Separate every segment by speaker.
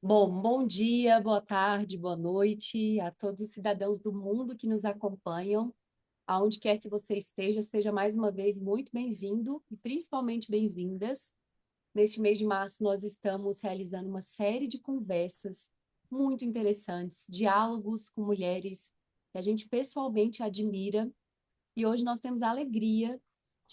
Speaker 1: Bom dia, boa tarde, boa noite a todos os cidadãos do mundo que nos acompanham. Aonde quer que você esteja, seja mais uma vez muito bem-vindo e principalmente bem-vindas. Neste mês de março, nós estamos realizando uma série de conversas muito interessantes, diálogos com mulheres que a gente pessoalmente admira. E hoje nós temos a alegria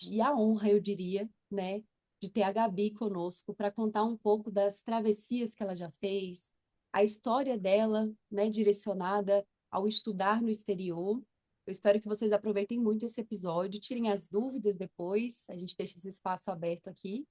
Speaker 1: e a honra, eu diria, né, de ter a Gabi conosco para contar um pouco das travessias que ela já fez, a história dela, né, direcionada ao estudar no exterior. Eu espero que vocês aproveitem muito esse episódio, tirem as dúvidas depois, a gente deixa esse espaço aberto aqui.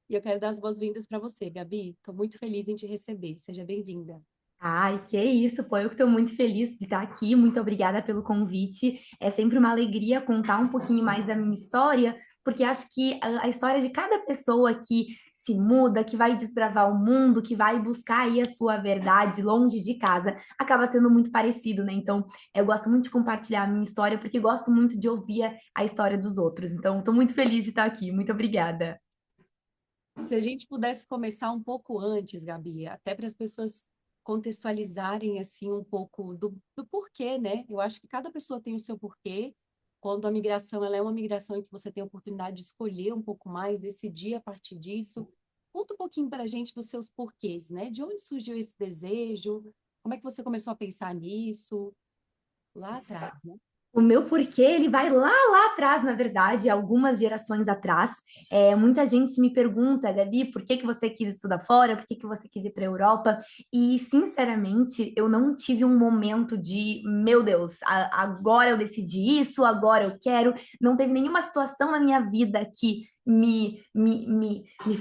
Speaker 1: E eu quero dar as boas-vindas para você, Gabi. Estou muito feliz em te receber. Seja bem-vinda.
Speaker 2: Ai, que isso, pô, eu que estou muito feliz de estar aqui, muito obrigada pelo convite. É sempre uma alegria contar um pouquinho mais da minha história, porque acho que a história de cada pessoa que se muda, que vai desbravar o mundo, que vai buscar aí a sua verdade longe de casa, acaba sendo muito parecido, né? Então, eu gosto muito de compartilhar a minha história, porque gosto muito de ouvir a história dos outros. Então, estou muito feliz de estar aqui. Muito obrigada.
Speaker 1: Se a gente pudesse começar um pouco antes, Gabi, até para as pessoas contextualizarem assim um pouco do porquê, né? Eu acho que cada pessoa tem o seu porquê. Quando a migração ela é uma migração em que você tem a oportunidade de escolher um pouco mais, decidir a partir disso. Conta um pouquinho para a gente dos seus porquês, né? De onde surgiu esse desejo? Como é que você começou a pensar nisso lá atrás, né?
Speaker 2: O meu porquê, ele vai lá atrás, na verdade, algumas gerações atrás. Muita gente me pergunta, Gabi, por que que você quis estudar fora? Por que que você quis ir para a Europa? E, sinceramente, eu não tive um momento de, meu Deus, agora eu decidi isso, agora eu quero. Não teve nenhuma situação na minha vida que me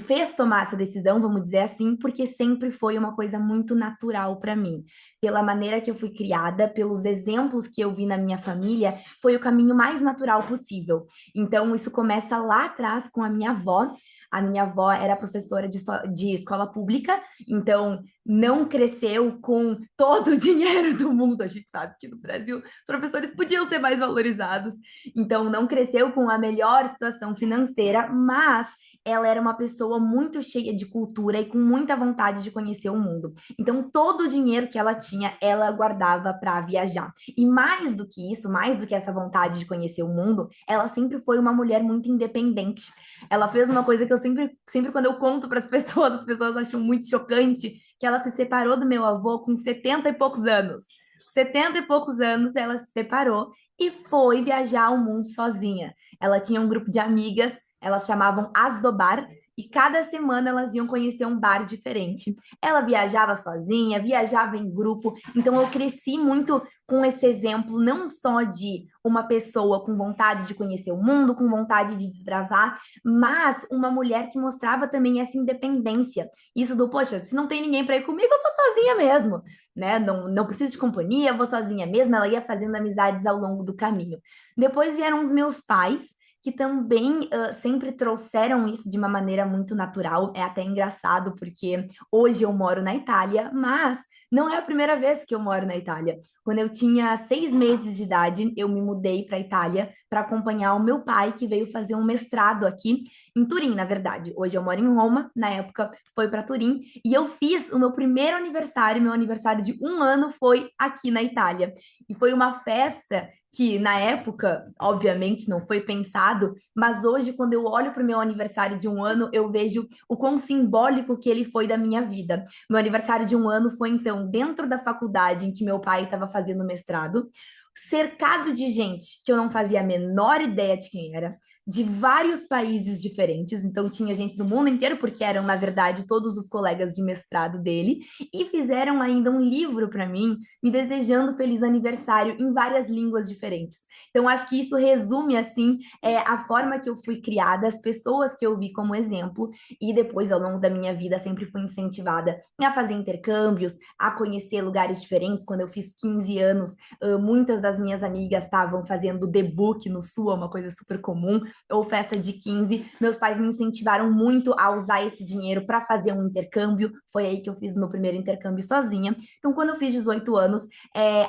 Speaker 2: fez tomar essa decisão, vamos dizer assim, porque sempre foi uma coisa muito natural para mim pela maneira que eu fui criada, pelos exemplos que eu vi na minha família, foi o caminho mais natural possível. Então, isso começa lá atrás com a minha avó. A minha avó era professora de escola pública, então não cresceu com todo o dinheiro do mundo. A gente sabe que no Brasil os professores podiam ser mais valorizados, então não cresceu com a melhor situação financeira, mas ela era uma pessoa muito cheia de cultura e com muita vontade de conhecer o mundo. Então, todo o dinheiro que ela tinha, ela guardava para viajar. E mais do que isso, mais do que essa vontade de conhecer o mundo, ela sempre foi uma mulher muito independente. Ela fez uma coisa que eu sempre quando eu conto para as pessoas acham muito chocante, que ela se separou do meu avô com 70 e poucos anos. 70 e poucos anos ela se separou e foi viajar o mundo sozinha. Ela tinha um grupo de amigas, elas chamavam As do Bar, e cada semana elas iam conhecer um bar diferente. Ela viajava sozinha, viajava em grupo, então eu cresci muito com esse exemplo, não só de uma pessoa com vontade de conhecer o mundo, com vontade de desbravar, mas uma mulher que mostrava também essa independência. Isso do, poxa, se não tem ninguém para ir comigo, eu vou sozinha mesmo, né? Não preciso de companhia, eu vou sozinha mesmo. Ela ia fazendo amizades ao longo do caminho. Depois vieram os meus pais, que também sempre trouxeram isso de uma maneira muito natural. É até engraçado, porque hoje eu moro na Itália, mas não é a primeira vez que eu moro na Itália. Quando eu tinha 6 meses de idade, eu me mudei para a Itália para acompanhar o meu pai, que veio fazer um mestrado aqui em Turim, na verdade. Hoje eu moro em Roma, na época foi para Turim, e eu fiz o meu primeiro aniversário, meu aniversário de 1 ano foi aqui na Itália. E foi uma festa que na época, obviamente, não foi pensado, mas hoje, quando eu olho para o meu aniversário de 1 ano, eu vejo o quão simbólico que ele foi da minha vida. Meu aniversário de 1 ano foi, então, dentro da faculdade em que meu pai estava fazendo mestrado, cercado de gente que eu não fazia a menor ideia de quem era, de vários países diferentes, então tinha gente do mundo inteiro, porque eram, na verdade, todos os colegas de mestrado dele, e fizeram ainda um livro para mim, me desejando feliz aniversário em várias línguas diferentes. Então, acho que isso resume, assim, a forma que eu fui criada, as pessoas que eu vi como exemplo, e depois, ao longo da minha vida, sempre fui incentivada a fazer intercâmbios, a conhecer lugares diferentes. Quando eu fiz 15 anos, muitas das minhas amigas estavam fazendo The Book no Sul, uma coisa super comum, ou festa de 15. Meus pais me incentivaram muito a usar esse dinheiro para fazer um intercâmbio. Foi aí que eu fiz o meu primeiro intercâmbio sozinha. Então, quando eu fiz 18 anos,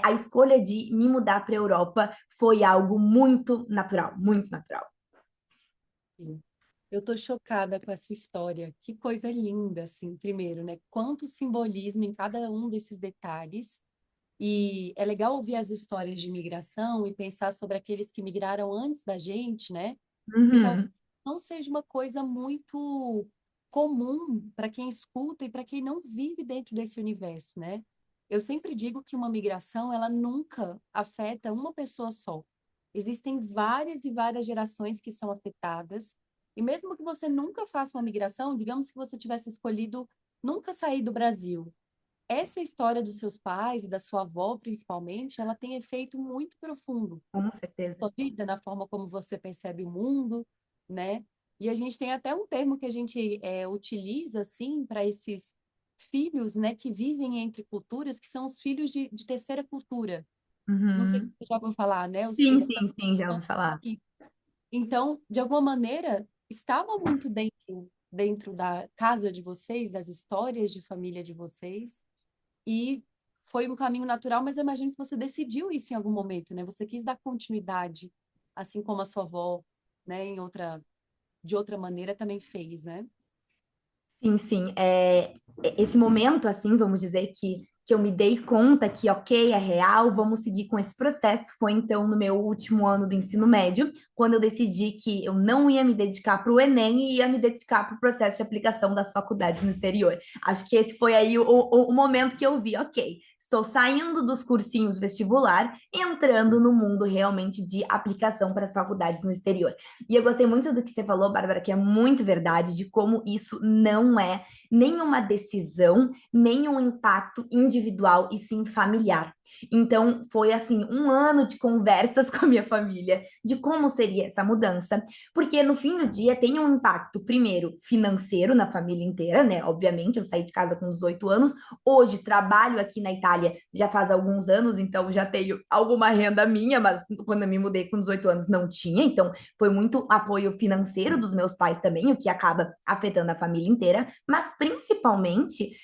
Speaker 2: a escolha de me mudar para a Europa foi algo muito natural, muito natural.
Speaker 1: Sim. Eu tô chocada com a sua história. Que coisa linda, assim, primeiro, né? Quanto simbolismo em cada um desses detalhes. E é legal ouvir as histórias de imigração e pensar sobre aqueles que migraram antes da gente, né? Que talvez
Speaker 2: Uhum,
Speaker 1: não seja uma coisa muito comum para quem escuta e para quem não vive dentro desse universo, né? Eu sempre digo que uma migração, ela nunca afeta uma pessoa só. Existem várias e várias gerações que são afetadas, e mesmo que você nunca faça uma migração, digamos que você tivesse escolhido nunca sair do Brasil, essa história dos seus pais e da sua avó, principalmente, ela tem efeito muito profundo
Speaker 2: com certeza.
Speaker 1: sua vida, na forma como você percebe o mundo, né? E a gente tem até um termo que a gente utiliza, assim, para esses filhos, né, que vivem entre culturas, que são os filhos de terceira cultura. Não sei se
Speaker 2: Uhum.
Speaker 1: você já ouviu falar, né? Os
Speaker 2: Sim,
Speaker 1: filhos
Speaker 2: sim, sim, já ouvi falar.
Speaker 1: que, então, de alguma maneira, estavam muito dentro da casa de vocês, das histórias de família de vocês, e foi um caminho natural, mas eu imagino que você decidiu isso em algum momento, né? Você quis dar continuidade, assim como a sua avó, né, de outra maneira também fez, né?
Speaker 2: Sim, sim. Esse momento, assim, vamos dizer que eu me dei conta que, ok, é real, vamos seguir com esse processo. Foi então no meu último ano do ensino médio, quando eu decidi que eu não ia me dedicar para o Enem e ia me dedicar para o processo de aplicação das faculdades no exterior. Acho que esse foi aí o momento que eu vi, ok, estou saindo dos cursinhos vestibular, entrando no mundo realmente de aplicação para as faculdades no exterior. E eu gostei muito do que você falou, Bárbara, que é muito verdade, de como isso não é nenhuma decisão, nenhum impacto individual e sim familiar. Então, foi assim, um ano de conversas com a minha família de como seria essa mudança, porque no fim do dia tem um impacto, primeiro, financeiro na família inteira, né? Obviamente, eu saí de casa com 18 anos, hoje trabalho aqui na Itália já faz alguns anos, então já tenho alguma renda minha, mas quando eu me mudei com 18 anos não tinha, então foi muito apoio financeiro dos meus pais também, o que acaba afetando a família inteira, mas principalmente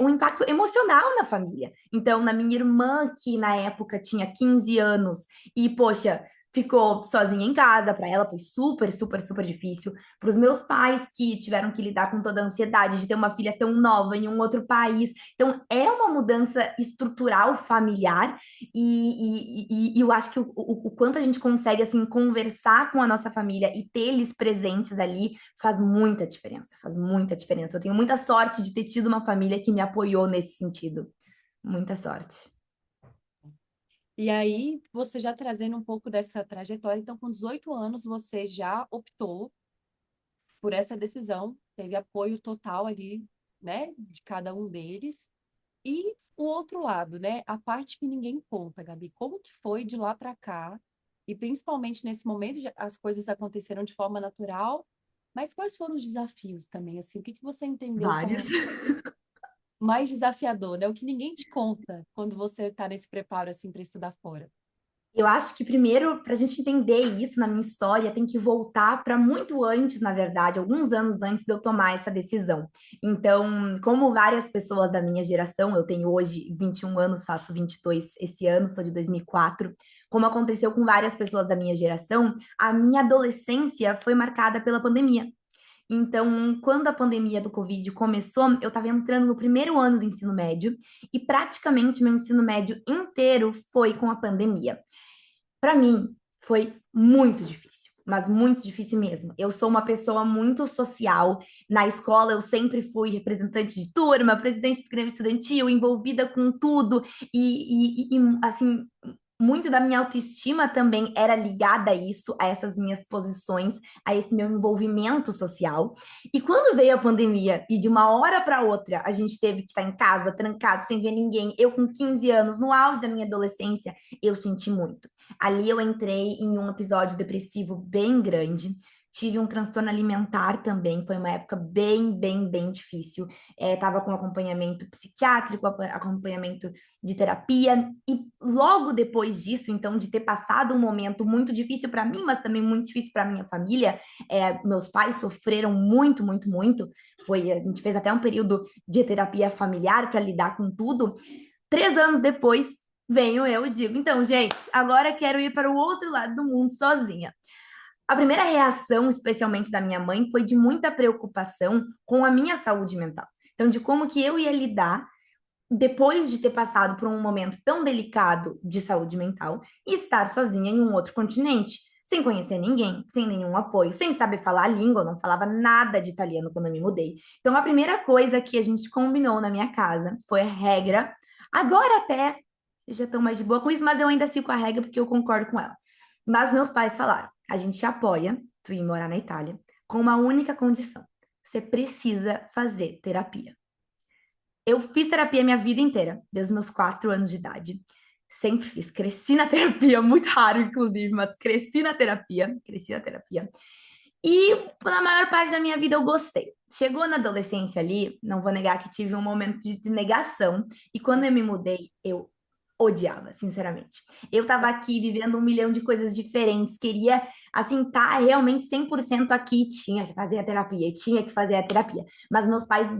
Speaker 2: um impacto emocional na família. Então, na minha irmã, que na época tinha 15 anos, e poxa, ficou sozinha em casa, para ela foi super, super, super difícil. Para os meus pais, que tiveram que lidar com toda a ansiedade de ter uma filha tão nova em um outro país. Então, é uma mudança estrutural familiar e eu acho que o quanto a gente consegue, assim, conversar com a nossa família e ter eles presentes ali faz muita diferença, faz muita diferença. Eu tenho muita sorte de ter tido uma família que me apoiou nesse sentido. Muita sorte.
Speaker 1: E aí, você já trazendo um pouco dessa trajetória, então, com 18 anos, você já optou por essa decisão, teve apoio total ali, né, de cada um deles. E o outro lado, né? A parte que ninguém conta, Gabi. Como que foi de lá para cá? E principalmente nesse momento, as coisas aconteceram de forma natural, mas quais foram os desafios também? Assim, o que que você entendeu
Speaker 2: Vários.
Speaker 1: como mais desafiador, né? O que ninguém te conta quando você está nesse preparo assim para estudar fora?
Speaker 2: Eu acho que primeiro, para a gente entender isso na minha história, tem que voltar para muito antes, na verdade, alguns anos antes de eu tomar essa decisão. Então, como várias pessoas da minha geração, eu tenho hoje 21 anos, faço 22 esse ano, sou de 2004, como aconteceu com várias pessoas da minha geração, a minha adolescência foi marcada pela pandemia. Então, quando a pandemia do Covid começou, eu estava entrando no primeiro ano do ensino médio e praticamente meu ensino médio inteiro foi com a pandemia. Para mim, foi muito difícil, mas muito difícil mesmo. Eu sou uma pessoa muito social. Na escola, eu sempre fui representante de turma, presidente do Grêmio Estudantil, envolvida com tudo. Assim, muito da minha autoestima também era ligada a isso, a essas minhas posições, a esse meu envolvimento social. E quando veio a pandemia e de uma hora para outra a gente teve que estar em casa, trancado, sem ver ninguém, eu com 15 anos, no auge da minha adolescência, eu senti muito. Ali eu entrei em um episódio depressivo bem grande. Tive um transtorno alimentar também, foi uma época bem, bem, bem difícil. Tava com acompanhamento psiquiátrico, acompanhamento de terapia, e logo depois disso, então, de ter passado um momento muito difícil para mim, mas também muito difícil para minha família, meus pais sofreram muito, muito, muito. A gente fez até um período de terapia familiar para lidar com tudo. 3 anos depois, venho eu e digo: então, gente, agora quero ir para o outro lado do mundo sozinha. A primeira reação, especialmente da minha mãe, foi de muita preocupação com a minha saúde mental. Então, de como que eu ia lidar depois de ter passado por um momento tão delicado de saúde mental e estar sozinha em um outro continente, sem conhecer ninguém, sem nenhum apoio, sem saber falar a língua, eu não falava nada de italiano quando eu me mudei. Então, a primeira coisa que a gente combinou na minha casa foi a regra. Agora até já estão mais de boa com isso, mas eu ainda sigo a regra porque eu concordo com ela. Mas meus pais falaram: a gente te apoia, tu ir morar na Itália, com uma única condição: você precisa fazer terapia. Eu fiz terapia minha vida inteira, desde os meus 4 anos de idade. Sempre fiz. Cresci na terapia, muito raro, inclusive, mas cresci na terapia. Cresci na terapia. E na maior parte da minha vida eu gostei. Chegou na adolescência ali, não vou negar que tive um momento de negação. E quando eu me mudei, eu odiava, sinceramente. Eu tava aqui vivendo um milhão de coisas diferentes, queria, assim, tá realmente 100% aqui, tinha que fazer a terapia, e tinha que fazer a terapia. Mas meus pais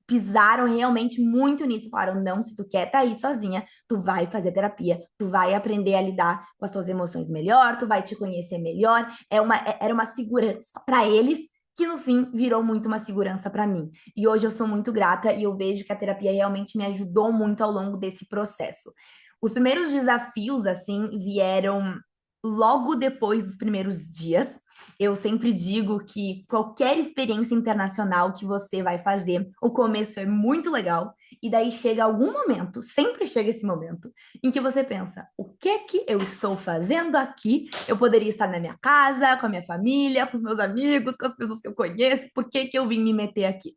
Speaker 2: pisaram realmente muito nisso, falaram, não, se tu quer tá aí sozinha, tu vai fazer terapia, tu vai aprender a lidar com as tuas emoções melhor, tu vai te conhecer melhor, era uma segurança para eles, que no fim virou muito uma segurança para mim. E hoje eu sou muito grata e eu vejo que a terapia realmente me ajudou muito ao longo desse processo. Os primeiros desafios, assim, vieram logo depois dos primeiros dias. Eu sempre digo que qualquer experiência internacional que você vai fazer, o começo é muito legal, e daí chega algum momento, sempre chega esse momento, em que você pensa: o que que eu estou fazendo aqui? Eu poderia estar na minha casa, com a minha família, com os meus amigos, com as pessoas que eu conheço, por que que eu vim me meter aqui?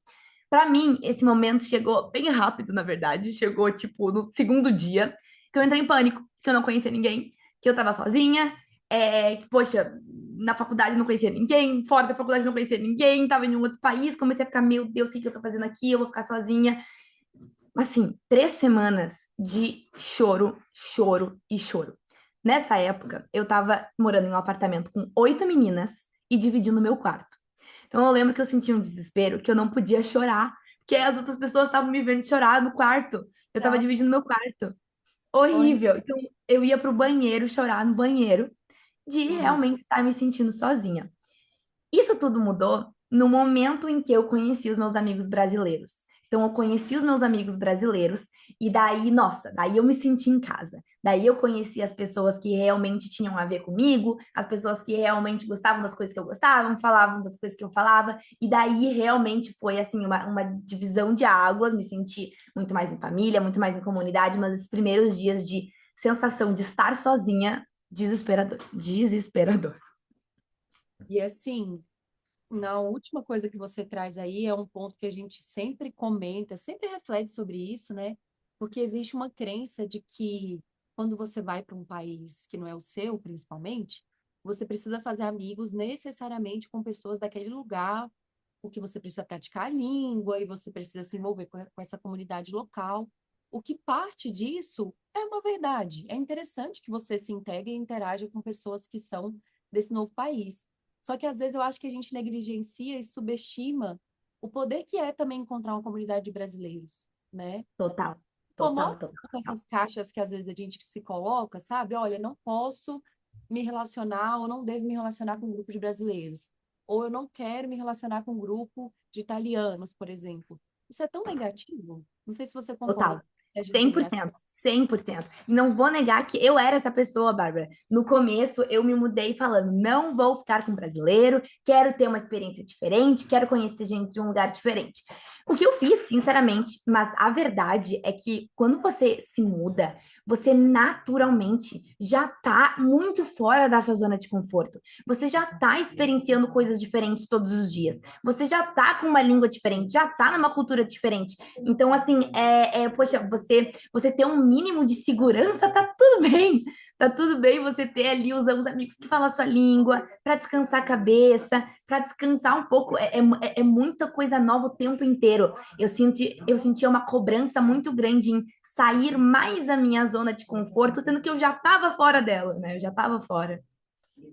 Speaker 2: Para mim, esse momento chegou bem rápido, na verdade. Chegou, tipo, no segundo dia, que eu entrei em pânico, que eu não conhecia ninguém, que eu tava sozinha, que, poxa, na faculdade não conhecia ninguém, fora da faculdade não conhecia ninguém, tava em um outro país, comecei a ficar, meu Deus, o que eu tô fazendo aqui? Eu vou ficar sozinha. Assim, 3 semanas de choro, choro e choro. Nessa época, eu tava morando em um apartamento com 8 meninas e dividindo meu quarto. Então eu lembro que eu sentia um desespero que eu não podia chorar, porque as outras pessoas estavam me vendo chorar no quarto. Eu tava
Speaker 1: Não,
Speaker 2: dividindo meu quarto.
Speaker 1: horrível.
Speaker 2: Horrível. Então eu ia pro banheiro chorar no banheiro de
Speaker 1: Uhum.
Speaker 2: realmente estar me sentindo sozinha. Isso tudo mudou no momento em que eu conheci os meus amigos brasileiros. Então, eu conheci os meus amigos brasileiros e daí, nossa, daí eu me senti em casa. Daí eu conheci as pessoas que realmente tinham a ver comigo, as pessoas que realmente gostavam das coisas que eu gostava, falavam das coisas que eu falava, e daí realmente foi assim uma divisão de águas. Me senti muito mais em família, muito mais em comunidade, mas esses primeiros dias de sensação de estar sozinha, desesperador, desesperador.
Speaker 1: E assim, na última coisa que você traz aí é um ponto que a gente sempre comenta, sempre reflete sobre isso, né? Porque existe uma crença de que quando você vai para um país que não é o seu, principalmente, você precisa fazer amigos necessariamente com pessoas daquele lugar, porque você precisa praticar a língua e você precisa se envolver com essa comunidade local. O que parte disso é uma verdade. É interessante que você se integre e interaja com pessoas que são desse novo país. Só que às vezes eu acho que a gente negligencia e subestima o poder que é também encontrar uma comunidade de brasileiros, né?
Speaker 2: Total, total,
Speaker 1: Incomoda
Speaker 2: total.
Speaker 1: essas caixas que às vezes a gente se coloca, sabe? Olha, não posso me relacionar ou não devo me relacionar com um grupo de brasileiros. Ou eu não quero me relacionar com um grupo de italianos, por exemplo. Isso é tão negativo. Não sei se você concorda.
Speaker 2: Total.
Speaker 1: Você acha
Speaker 2: cem por
Speaker 1: desnegativo?
Speaker 2: cento 100%. E não vou negar que eu era essa pessoa, Bárbara. No começo, eu me mudei falando: não vou ficar com brasileiro, quero ter uma experiência diferente, quero conhecer gente de um lugar diferente. O que eu fiz, sinceramente, mas a verdade é que quando você se muda, você naturalmente já tá muito fora da sua zona de conforto. Você já tá experienciando coisas diferentes todos os dias. Você já tá com uma língua diferente, já tá numa cultura diferente. Então, assim, poxa, você ter um mínimo de segurança, tá tudo bem. Tá tudo bem você ter ali os amigos que falam a sua língua, para descansar a cabeça, para descansar um pouco. É muita coisa nova o tempo inteiro. Eu sentia uma cobrança muito grande em sair mais da minha zona de conforto, sendo que eu já estava fora dela, né? Eu já estava fora.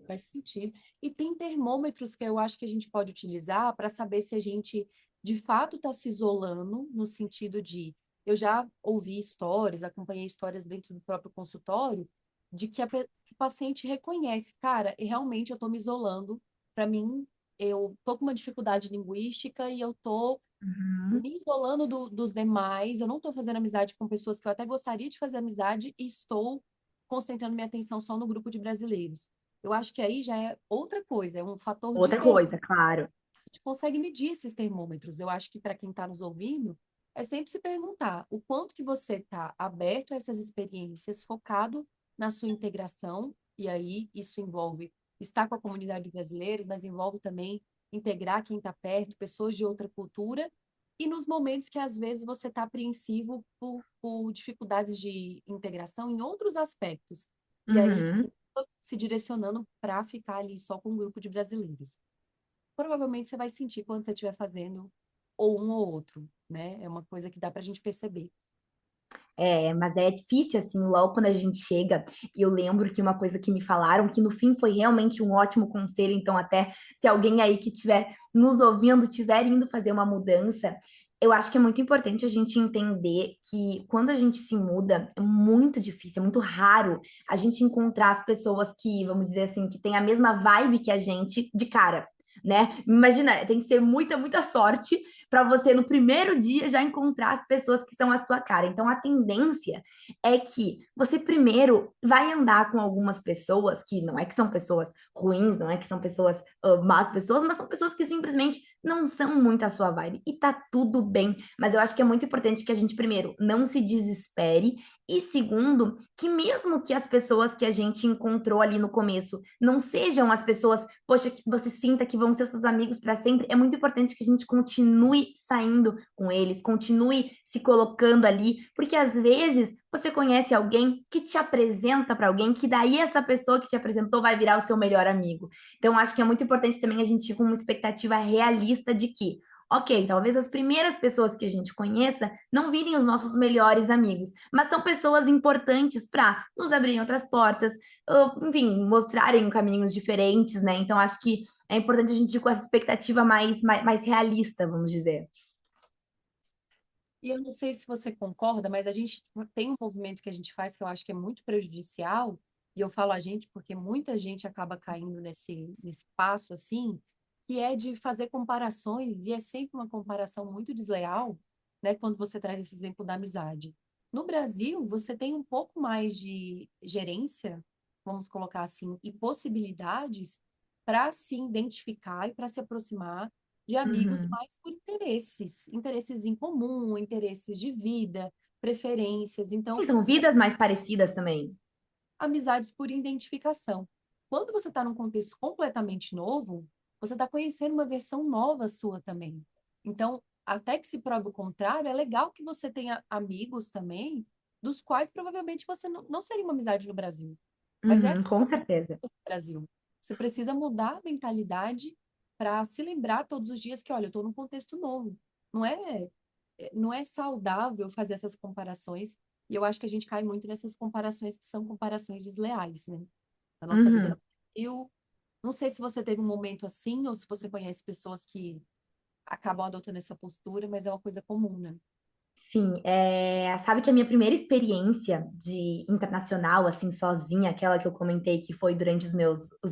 Speaker 1: Faz sentido. E tem termômetros que eu acho que a gente pode utilizar para saber se a gente de fato está se isolando, no sentido de eu já ouvi histórias, acompanhei histórias dentro do próprio consultório, de que o paciente reconhece, cara, e realmente eu tô me isolando. Para mim, eu tô com uma dificuldade linguística e eu tô
Speaker 2: Uhum.
Speaker 1: me isolando dos demais, eu não estou fazendo amizade com pessoas que eu até gostaria de fazer amizade e estou concentrando minha atenção só no grupo de brasileiros. Eu acho que aí já é outra coisa, é um fator
Speaker 2: Outra
Speaker 1: diferente.
Speaker 2: coisa, claro.
Speaker 1: A gente consegue medir esses termômetros. Eu acho que para quem está nos ouvindo, é sempre se perguntar o quanto que você está aberto a essas experiências, focado na sua integração, e aí isso envolve estar com a comunidade brasileira, mas envolve também integrar quem está perto, pessoas de outra cultura, e nos momentos que às vezes você está apreensivo por dificuldades de integração em outros aspectos. E aí
Speaker 2: Uhum.
Speaker 1: se direcionando para ficar ali só com um grupo de brasileiros. Provavelmente você vai sentir quando você estiver fazendo ou um ou outro, né? É uma coisa que dá para a gente perceber.
Speaker 2: É, mas é difícil, assim, logo quando a gente chega. E eu lembro que uma coisa que me falaram, que no fim foi realmente um ótimo conselho, então, até se alguém aí que estiver nos ouvindo, estiver indo fazer uma mudança, eu acho que é muito importante a gente entender que quando a gente se muda, é muito difícil, é muito raro a gente encontrar as pessoas que, vamos dizer assim, que têm a mesma vibe que a gente de cara. Né? Imagina, tem que ser muita, muita sorte para você no primeiro dia já encontrar as pessoas que são a sua cara. Então a tendência é que você primeiro vai andar com algumas pessoas que não é que são pessoas ruins, não é que são pessoas más pessoas, mas são pessoas que simplesmente não são muito a sua vibe e tá tudo bem. Mas eu acho que é muito importante que a gente primeiro não se desespere e segundo, que mesmo que as pessoas que a gente encontrou ali no começo não sejam as pessoas, poxa, que você sinta que vão ser seus amigos para sempre, é muito importante que a gente continue saindo com eles, continue se colocando ali, porque às vezes você conhece alguém que te apresenta para alguém, que daí essa pessoa que te apresentou vai virar o seu melhor amigo. Então, acho que é muito importante também a gente ir com uma expectativa realista de que ok, talvez as primeiras pessoas que a gente conheça não virem os nossos melhores amigos, mas são pessoas importantes para nos abrirem outras portas, enfim, mostrarem caminhos diferentes, né? Então, acho que é importante a gente ir com essa expectativa mais realista, vamos dizer.
Speaker 1: E eu não sei se você concorda, mas a gente tem um movimento que a gente faz que eu acho que é muito prejudicial, e eu falo a gente porque muita gente acaba caindo nesse passo assim, que é de fazer comparações, e é sempre uma comparação muito desleal, né, quando você traz esse exemplo da amizade. No Brasil, você tem um pouco mais de gerência, vamos colocar assim, e possibilidades para se identificar e para se aproximar de amigos
Speaker 2: Uhum.
Speaker 1: mais por interesses, interesses em comum, interesses de vida, preferências.
Speaker 2: Sim,
Speaker 1: Então,
Speaker 2: são vidas mais parecidas também.
Speaker 1: amizades por identificação. Quando você está num contexto completamente novo, você está conhecendo uma versão nova sua também. Então, até que se prove o contrário, é legal que você tenha amigos também, dos quais provavelmente você não seria uma amizade no Brasil. Mas é
Speaker 2: Uhum, com certeza.
Speaker 1: no Brasil. Você precisa mudar a mentalidade para se lembrar todos os dias que, olha, eu estou num contexto novo. Não é, não é saudável fazer essas comparações. E eu acho que a gente cai muito nessas comparações que são comparações desleais, né? Na nossa vida
Speaker 2: Uhum.
Speaker 1: no Brasil. Não sei se você teve um momento assim ou se você conhece pessoas que acabam adotando essa postura, mas é uma coisa comum, né?
Speaker 2: Sim, sabe que a minha primeira experiência de internacional, assim, sozinha, aquela que eu comentei que foi durante os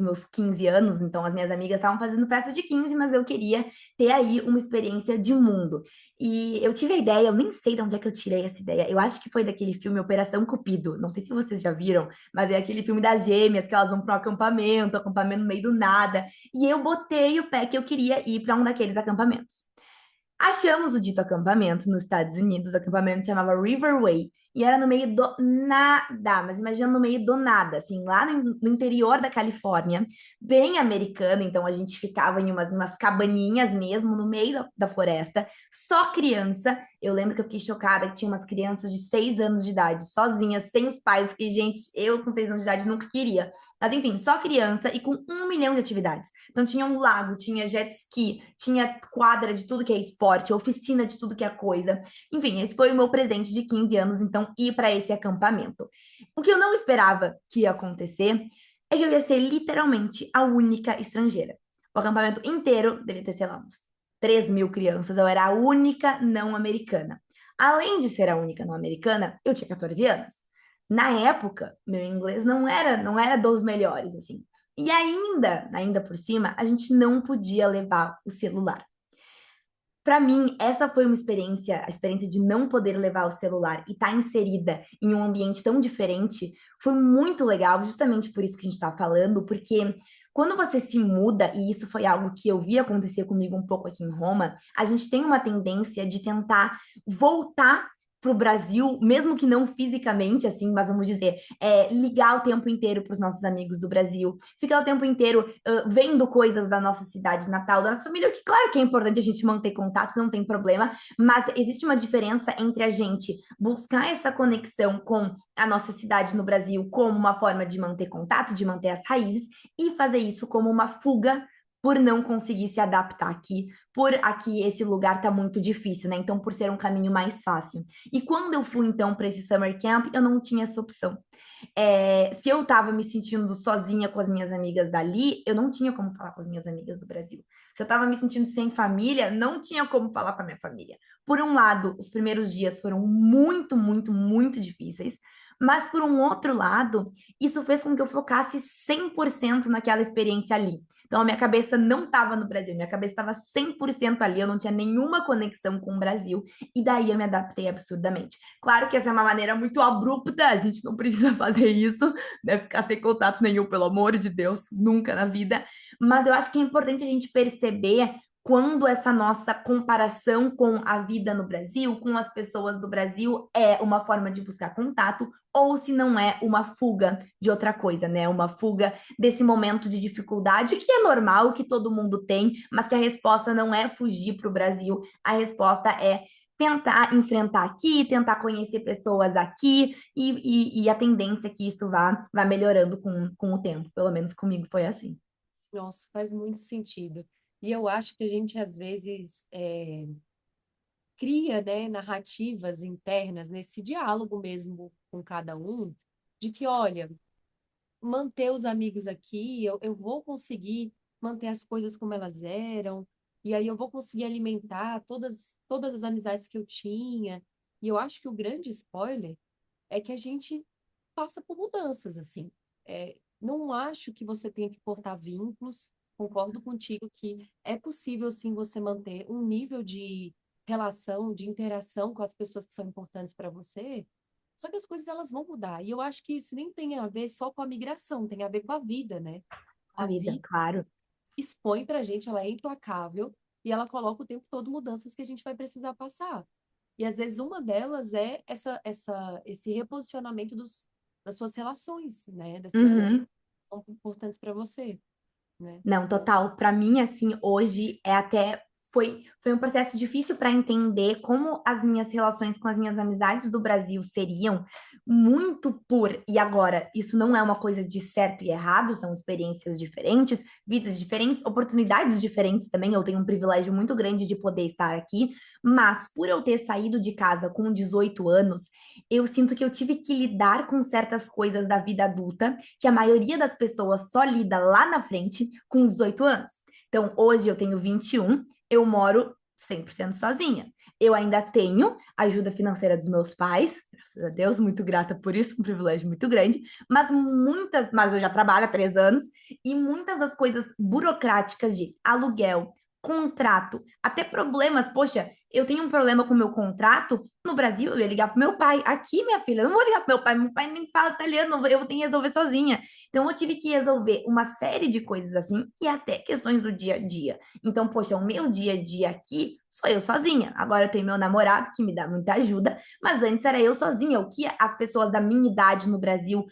Speaker 2: meus 15 anos, então as minhas amigas estavam fazendo festa de 15, mas eu queria ter aí uma experiência de mundo. E eu tive a ideia, eu nem sei de onde é que eu tirei essa ideia, eu acho que foi daquele filme Operação Cupido, não sei se vocês já viram, mas é aquele filme das gêmeas, que elas vão para um acampamento no meio do nada, e eu botei o pé que eu queria ir para um daqueles acampamentos. Achamos o dito acampamento nos Estados Unidos, o acampamento chamava Riverway, e era no meio do nada, mas imagina no meio do nada, assim, lá no interior da Califórnia, bem americano, então a gente ficava em umas cabaninhas mesmo, no meio da floresta, só criança. Eu lembro que eu fiquei chocada que tinha umas crianças de 6 anos de idade, sozinhas, sem os pais, porque, gente, eu com 6 anos de idade nunca queria. Mas enfim, só criança e com 1 milhão de atividades. Então tinha um lago, tinha jet ski, tinha quadra de tudo que é esporte, oficina de tudo que é coisa. Enfim, esse foi o meu presente de 15 anos, então ir para esse acampamento. O que eu não esperava que ia acontecer é que eu ia ser literalmente a única estrangeira. O acampamento inteiro devia ter, sei lá, uns 3 mil crianças. Eu era a única não americana. Além de ser a única não americana, eu tinha 14 anos. Na época, meu inglês não era dos melhores, assim. E ainda por cima, a gente não podia levar o celular. Para mim, essa foi uma experiência, a experiência de não poder levar o celular e estar inserida em um ambiente tão diferente, foi muito legal, justamente por isso que a gente está falando, porque quando você se muda, e isso foi algo que eu vi acontecer comigo um pouco aqui em Roma, a gente tem uma tendência de tentar voltar para o Brasil, mesmo que não fisicamente, assim, mas vamos dizer, ligar o tempo inteiro para os nossos amigos do Brasil, ficar o tempo inteiro vendo coisas da nossa cidade natal, da nossa família, que claro que é importante a gente manter contato, não tem problema, mas existe uma diferença entre a gente buscar essa conexão com a nossa cidade no Brasil como uma forma de manter contato, de manter as raízes, e fazer isso como uma fuga por não conseguir se adaptar aqui, por aqui esse lugar tá muito difícil, né? Então, por ser um caminho mais fácil. E quando eu fui, então, para esse summer camp, eu não tinha essa opção. Se eu estava me sentindo sozinha com as minhas amigas dali, eu não tinha como falar com as minhas amigas do Brasil. Se eu estava me sentindo sem família, não tinha como falar com a minha família. Por um lado, os primeiros dias foram muito, muito, muito difíceis, mas por um outro lado, isso fez com que eu focasse 100% naquela experiência ali. Então, a minha cabeça não estava no Brasil, minha cabeça estava 100% ali, eu não tinha nenhuma conexão com o Brasil, e daí eu me adaptei absurdamente. Claro que essa é uma maneira muito abrupta, a gente não precisa fazer isso, né? Ficar sem contato nenhum, pelo amor de Deus, nunca na vida. Mas eu acho que é importante a gente perceber quando essa nossa comparação com a vida no Brasil, com as pessoas do Brasil, é uma forma de buscar contato, ou se não é uma fuga de outra coisa, né? Uma fuga desse momento de dificuldade, que é normal, que todo mundo tem, mas que a resposta não é fugir para o Brasil, a resposta é tentar enfrentar aqui, tentar conhecer pessoas aqui, e a tendência é que isso vá melhorando com o tempo. Pelo menos comigo foi assim.
Speaker 1: Nossa, faz muito sentido. E eu acho que a gente, às vezes, cria, né, narrativas internas nesse diálogo mesmo com cada um, de que, olha, manter os amigos aqui, eu vou conseguir manter as coisas como elas eram, e aí eu vou conseguir alimentar todas as amizades que eu tinha. E eu acho que o grande spoiler é que a gente passa por mudanças, assim. Não acho que você tenha que cortar vínculos, concordo contigo que é possível, sim, você manter um nível de relação, de interação com as pessoas que são importantes para você, só que as coisas elas vão mudar. E eu acho que isso nem tem a ver só com a migração, tem a ver com a vida, né?
Speaker 2: A
Speaker 1: A
Speaker 2: vida,
Speaker 1: vida
Speaker 2: claro.
Speaker 1: expõe pra gente, ela é implacável e ela coloca o tempo todo mudanças que a gente vai precisar passar. E às vezes uma delas é esse reposicionamento das suas relações, né? Das pessoas que
Speaker 2: Uhum.
Speaker 1: são importantes para você, né?
Speaker 2: Não, total. Para mim, assim, hoje foi um processo difícil para entender como as minhas relações com as minhas amizades do Brasil seriam muito e agora, isso não é uma coisa de certo e errado, são experiências diferentes, vidas diferentes, oportunidades diferentes também. Eu tenho um privilégio muito grande de poder estar aqui, mas por eu ter saído de casa com 18 anos, eu sinto que eu tive que lidar com certas coisas da vida adulta que a maioria das pessoas só lida lá na frente com 18 anos. Então, hoje eu tenho 21, eu moro 100% sozinha. Eu ainda tenho a ajuda financeira dos meus pais, graças a Deus, muito grata por isso, um privilégio muito grande, mas eu já trabalho há 3 anos, e muitas das coisas burocráticas de aluguel, contrato, até problemas, poxa, eu tenho um problema com o meu contrato, no Brasil eu ia ligar pro meu pai, aqui, minha filha, eu não vou ligar pro meu pai nem fala italiano, eu tenho que resolver sozinha. Então, eu tive que resolver uma série de coisas assim e até questões do dia a dia. Então, poxa, o meu dia a dia aqui sou eu sozinha. Agora eu tenho meu namorado que me dá muita ajuda, mas antes era eu sozinha. O que as pessoas da minha idade no Brasil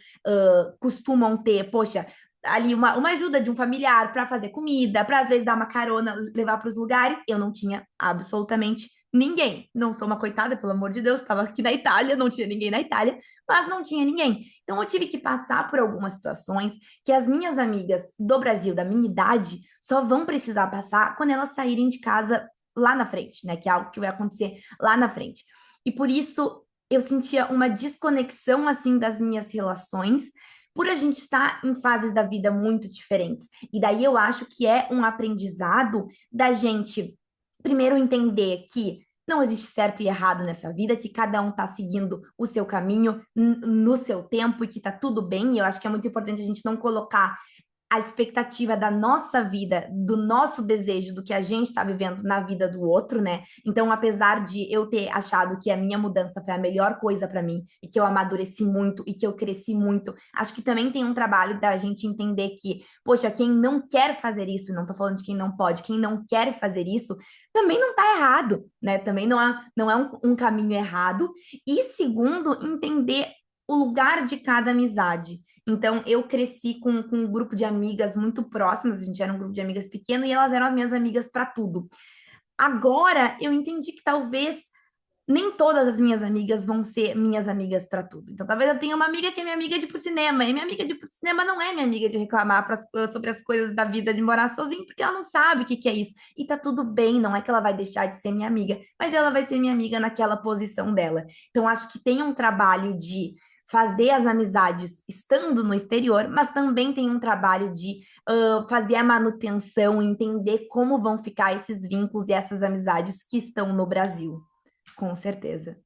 Speaker 2: costumam ter, poxa, ali uma ajuda de um familiar para fazer comida, para às vezes dar uma carona, levar para os lugares, eu não tinha absolutamente ninguém. Não sou uma coitada, pelo amor de Deus, estava aqui na Itália, não tinha ninguém na Itália, mas não tinha ninguém. Então, eu tive que passar por algumas situações que as minhas amigas do Brasil, da minha idade, só vão precisar passar quando elas saírem de casa lá na frente, né? Que é algo que vai acontecer lá na frente. E por isso eu sentia uma desconexão assim das minhas relações, por a gente estar em fases da vida muito diferentes. E daí eu acho que é um aprendizado da gente primeiro entender que não existe certo e errado nessa vida, que cada um tá seguindo o seu caminho no seu tempo e que tá tudo bem. E eu acho que é muito importante a gente não colocar a expectativa da nossa vida, do nosso desejo, do que a gente está vivendo na vida do outro, né? Então, apesar de eu ter achado que a minha mudança foi a melhor coisa para mim e que eu amadureci muito e que eu cresci muito, acho que também tem um trabalho da gente entender que, poxa, quem não quer fazer isso, não tô falando de quem não pode, quem não quer fazer isso, também não tá errado, né? Também não é um caminho errado. E segundo, entender o lugar de cada amizade. Então, eu cresci com um grupo de amigas muito próximas, a gente era um grupo de amigas pequeno e elas eram as minhas amigas para tudo. Agora, eu entendi que talvez nem todas as minhas amigas vão ser minhas amigas para tudo. Então, talvez eu tenha uma amiga que é minha amiga de ir pro cinema, e minha amiga de ir pro cinema não é minha amiga de reclamar sobre as coisas da vida, de morar sozinha, porque ela não sabe o que que é isso. E tá tudo bem, não é que ela vai deixar de ser minha amiga, mas ela vai ser minha amiga naquela posição dela. Então, acho que tem um trabalho de fazer as amizades estando no exterior, mas também tem um trabalho de fazer a manutenção, entender como vão ficar esses vínculos e essas amizades que estão no Brasil. Com certeza.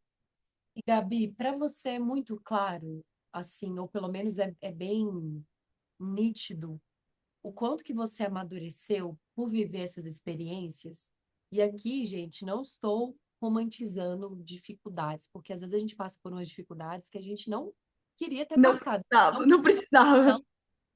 Speaker 1: E, Gabi, para você é muito claro, assim, ou pelo menos é bem nítido, o quanto que você amadureceu por viver essas experiências. E aqui, gente, não estou romantizando dificuldades, porque às vezes a gente passa por umas dificuldades que a gente não queria ter
Speaker 2: Não
Speaker 1: passado,
Speaker 2: precisava,
Speaker 1: não
Speaker 2: não
Speaker 1: queria,
Speaker 2: precisava.
Speaker 1: não,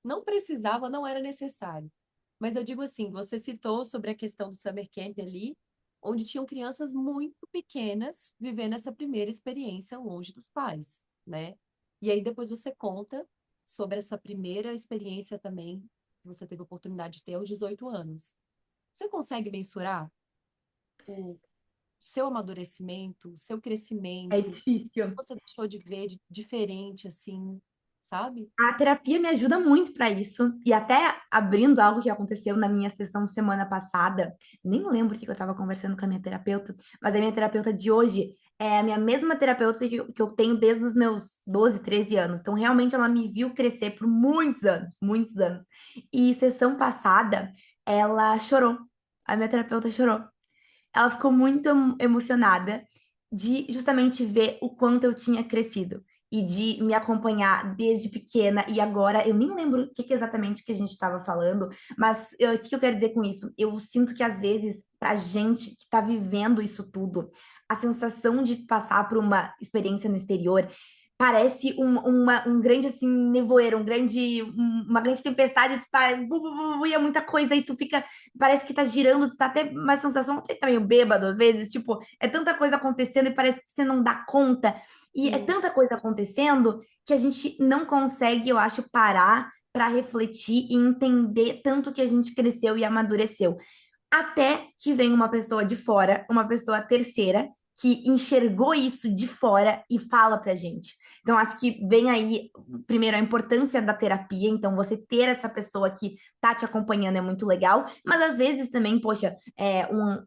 Speaker 1: não precisava, não era necessário. Mas eu digo assim, você citou sobre a questão do summer camp ali, onde tinham crianças muito pequenas vivendo essa primeira experiência longe dos pais, né? E aí depois você conta sobre essa primeira experiência também que você teve a oportunidade de ter aos 18 anos. Você consegue mensurar o seu amadurecimento, o seu
Speaker 2: É
Speaker 1: crescimento, o
Speaker 2: difícil.
Speaker 1: que você deixou de ver de diferente, assim, sabe?
Speaker 2: A terapia me ajuda muito para isso. E até abrindo algo que aconteceu na minha sessão semana passada, nem lembro o que eu estava conversando com a minha terapeuta, mas a minha terapeuta de hoje é a minha mesma terapeuta que eu tenho desde os meus 12, 13 anos. Então, realmente, ela me viu crescer por muitos anos, muitos anos. E sessão passada, ela chorou. A minha terapeuta chorou. Ela ficou muito emocionada de justamente ver o quanto eu tinha crescido e de me acompanhar desde pequena e agora eu nem lembro o que que exatamente que a gente estava falando, mas o que eu quero dizer com isso? Eu sinto que às vezes pra gente que está vivendo isso tudo, a sensação de passar por uma experiência no exterior parece um grande assim nevoeiro, uma grande tempestade, tu tá, e é muita coisa e tu fica, parece que tá girando, tu tá até uma sensação, até tá meio bêbado às vezes, tipo, é tanta coisa acontecendo e parece que você não dá conta. E é
Speaker 1: Sim.
Speaker 2: tanta coisa acontecendo que a gente não consegue, eu acho, parar para refletir e entender tanto que a gente cresceu e amadureceu. Até que vem uma pessoa de fora, uma pessoa terceira, que enxergou isso de fora e fala pra gente. Então, acho que vem aí, primeiro, a importância da terapia. Então, você ter essa pessoa que tá te acompanhando é muito legal, mas às vezes também, poxa,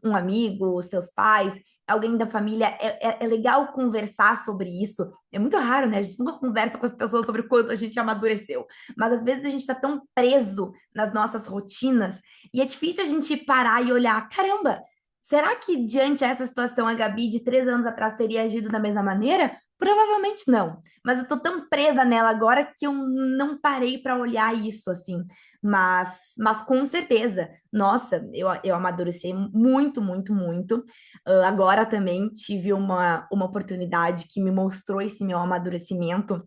Speaker 2: um amigo, os seus pais, alguém da família, é legal conversar sobre isso. É muito raro, né? A gente nunca conversa com as pessoas sobre o quanto a gente amadureceu, mas às vezes a gente tá tão preso nas nossas rotinas e é difícil a gente parar e olhar, caramba, será que diante dessa situação a Gabi de 3 anos atrás teria agido da mesma maneira? Provavelmente não, mas eu tô tão presa nela agora que eu não parei para olhar isso assim. Mas com certeza, nossa, eu amadureci muito, muito, muito. Agora também tive uma oportunidade que me mostrou esse meu amadurecimento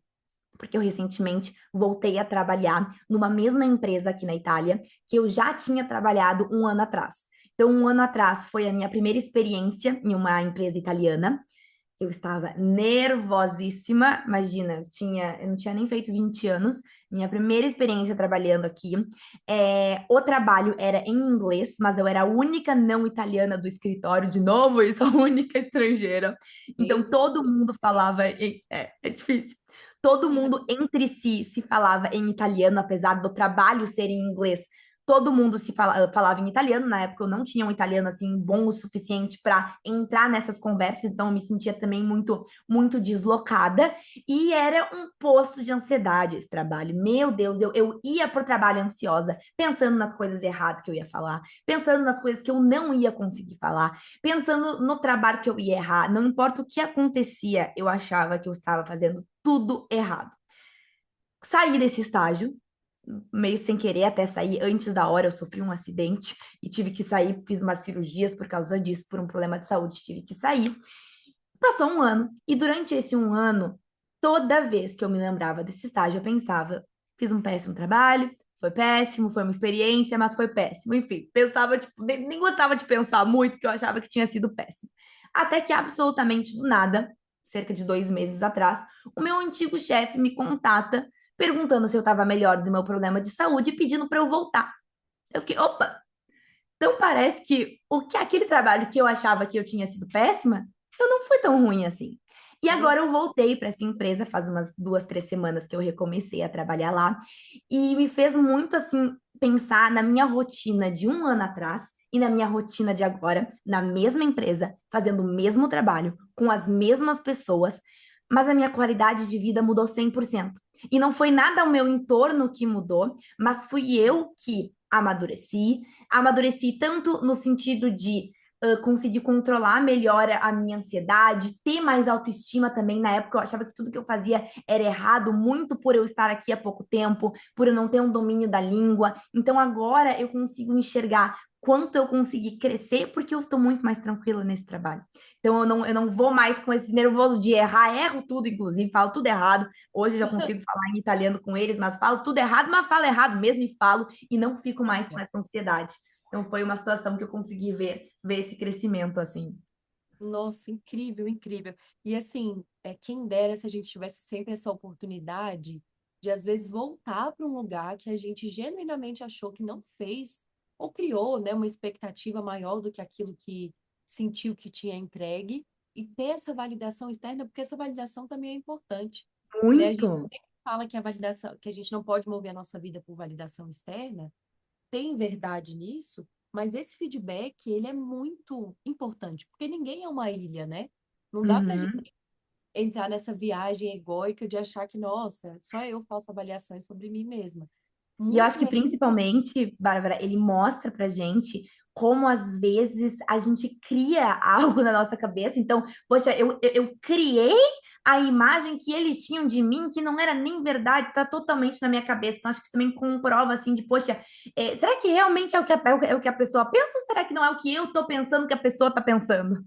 Speaker 2: porque eu recentemente voltei a trabalhar numa mesma empresa aqui na Itália, que eu já tinha trabalhado um ano atrás. Então, um ano atrás foi a minha primeira experiência em uma empresa italiana. Eu estava nervosíssima, imagina, eu não tinha nem feito 20 anos, minha primeira experiência trabalhando aqui. O trabalho era em inglês, mas eu era a única não italiana do escritório, de novo, eu sou a única estrangeira. Então
Speaker 1: Mesmo.
Speaker 2: todo mundo falava, é difícil. Todo mundo entre si se falava em italiano, apesar do trabalho ser em inglês. todo mundo falava em italiano. Na época eu não tinha um italiano assim bom o suficiente para entrar nessas conversas, então eu me sentia também muito deslocada. E era um posto de ansiedade esse trabalho. Meu Deus, eu ia pro trabalho ansiosa, pensando nas coisas erradas que eu ia falar, pensando nas coisas que eu não ia conseguir falar, pensando no trabalho que eu ia errar. Não importa o que acontecia, eu achava que eu estava fazendo tudo errado. Saí desse estágio, meio sem querer, até sair antes da hora, eu sofri um acidente e tive que sair, fiz umas cirurgias por causa disso, por um problema de saúde, tive que sair. Passou um ano, e durante esse um ano, toda vez que eu me lembrava desse estágio, eu pensava, fiz um péssimo trabalho, foi péssimo, foi uma experiência, mas foi péssimo. Enfim, pensava, tipo, nem gostava de pensar muito, porque eu achava que tinha sido péssimo. Até que absolutamente do nada, cerca de 2 meses atrás, o meu antigo chefe me contata, perguntando se eu estava melhor do meu problema de saúde e pedindo para eu voltar. Eu fiquei, opa, então parece que aquele trabalho que eu achava que eu tinha sido péssima, eu não fui tão ruim assim. E
Speaker 1: Olha,
Speaker 2: agora eu voltei para essa empresa, faz umas 2, 3 semanas que eu recomecei a trabalhar lá, e me fez muito assim pensar na minha rotina de um ano atrás e na minha rotina de agora, na mesma empresa, fazendo o mesmo trabalho, com as mesmas pessoas, mas a minha qualidade de vida mudou 100%. E não foi nada o meu entorno que mudou, mas fui eu que amadureci tanto no sentido de conseguir controlar melhor a minha ansiedade, ter mais autoestima também. Na época eu achava que tudo que eu fazia era errado, muito por eu estar aqui há pouco tempo, por eu não ter um domínio da língua. Então agora eu consigo enxergar quanto eu consegui crescer, porque eu estou muito mais tranquila nesse trabalho. Então eu não vou mais com esse nervoso de errar, erro tudo, inclusive, falo tudo errado. Hoje eu já consigo falar em italiano com eles, mas falo tudo errado, mas falo errado mesmo e falo, e não fico mais com essa ansiedade. Então foi uma situação que eu consegui ver esse crescimento assim.
Speaker 1: nossa, incrível, incrível. E assim, quem dera se a gente tivesse sempre essa oportunidade de, às vezes, voltar para um lugar que a gente genuinamente achou que não fez, ou criou, né, uma expectativa maior do que aquilo que sentiu que tinha entregue, e ter essa validação externa, porque essa validação também é importante, né? A gente
Speaker 2: Muito.
Speaker 1: sempre fala que a validação, que a gente não pode mover a nossa vida por validação externa, tem verdade nisso, mas esse feedback, ele é muito importante, porque ninguém é uma ilha, né? Não dá pra gente
Speaker 2: Uhum.
Speaker 1: entrar nessa viagem egóica de achar que, nossa, só eu faço avaliações sobre mim mesma.
Speaker 2: E eu acho
Speaker 1: Muito
Speaker 2: que
Speaker 1: legal.
Speaker 2: principalmente, Bárbara, ele mostra pra gente como às vezes a gente cria algo na nossa cabeça. Então, poxa, eu criei a imagem que eles tinham de mim, que não era nem verdade, tá totalmente na minha cabeça. Então, acho que isso também comprova assim de, poxa, será que realmente é o que a pessoa pensa ou será que não é o que eu tô pensando que a pessoa tá pensando?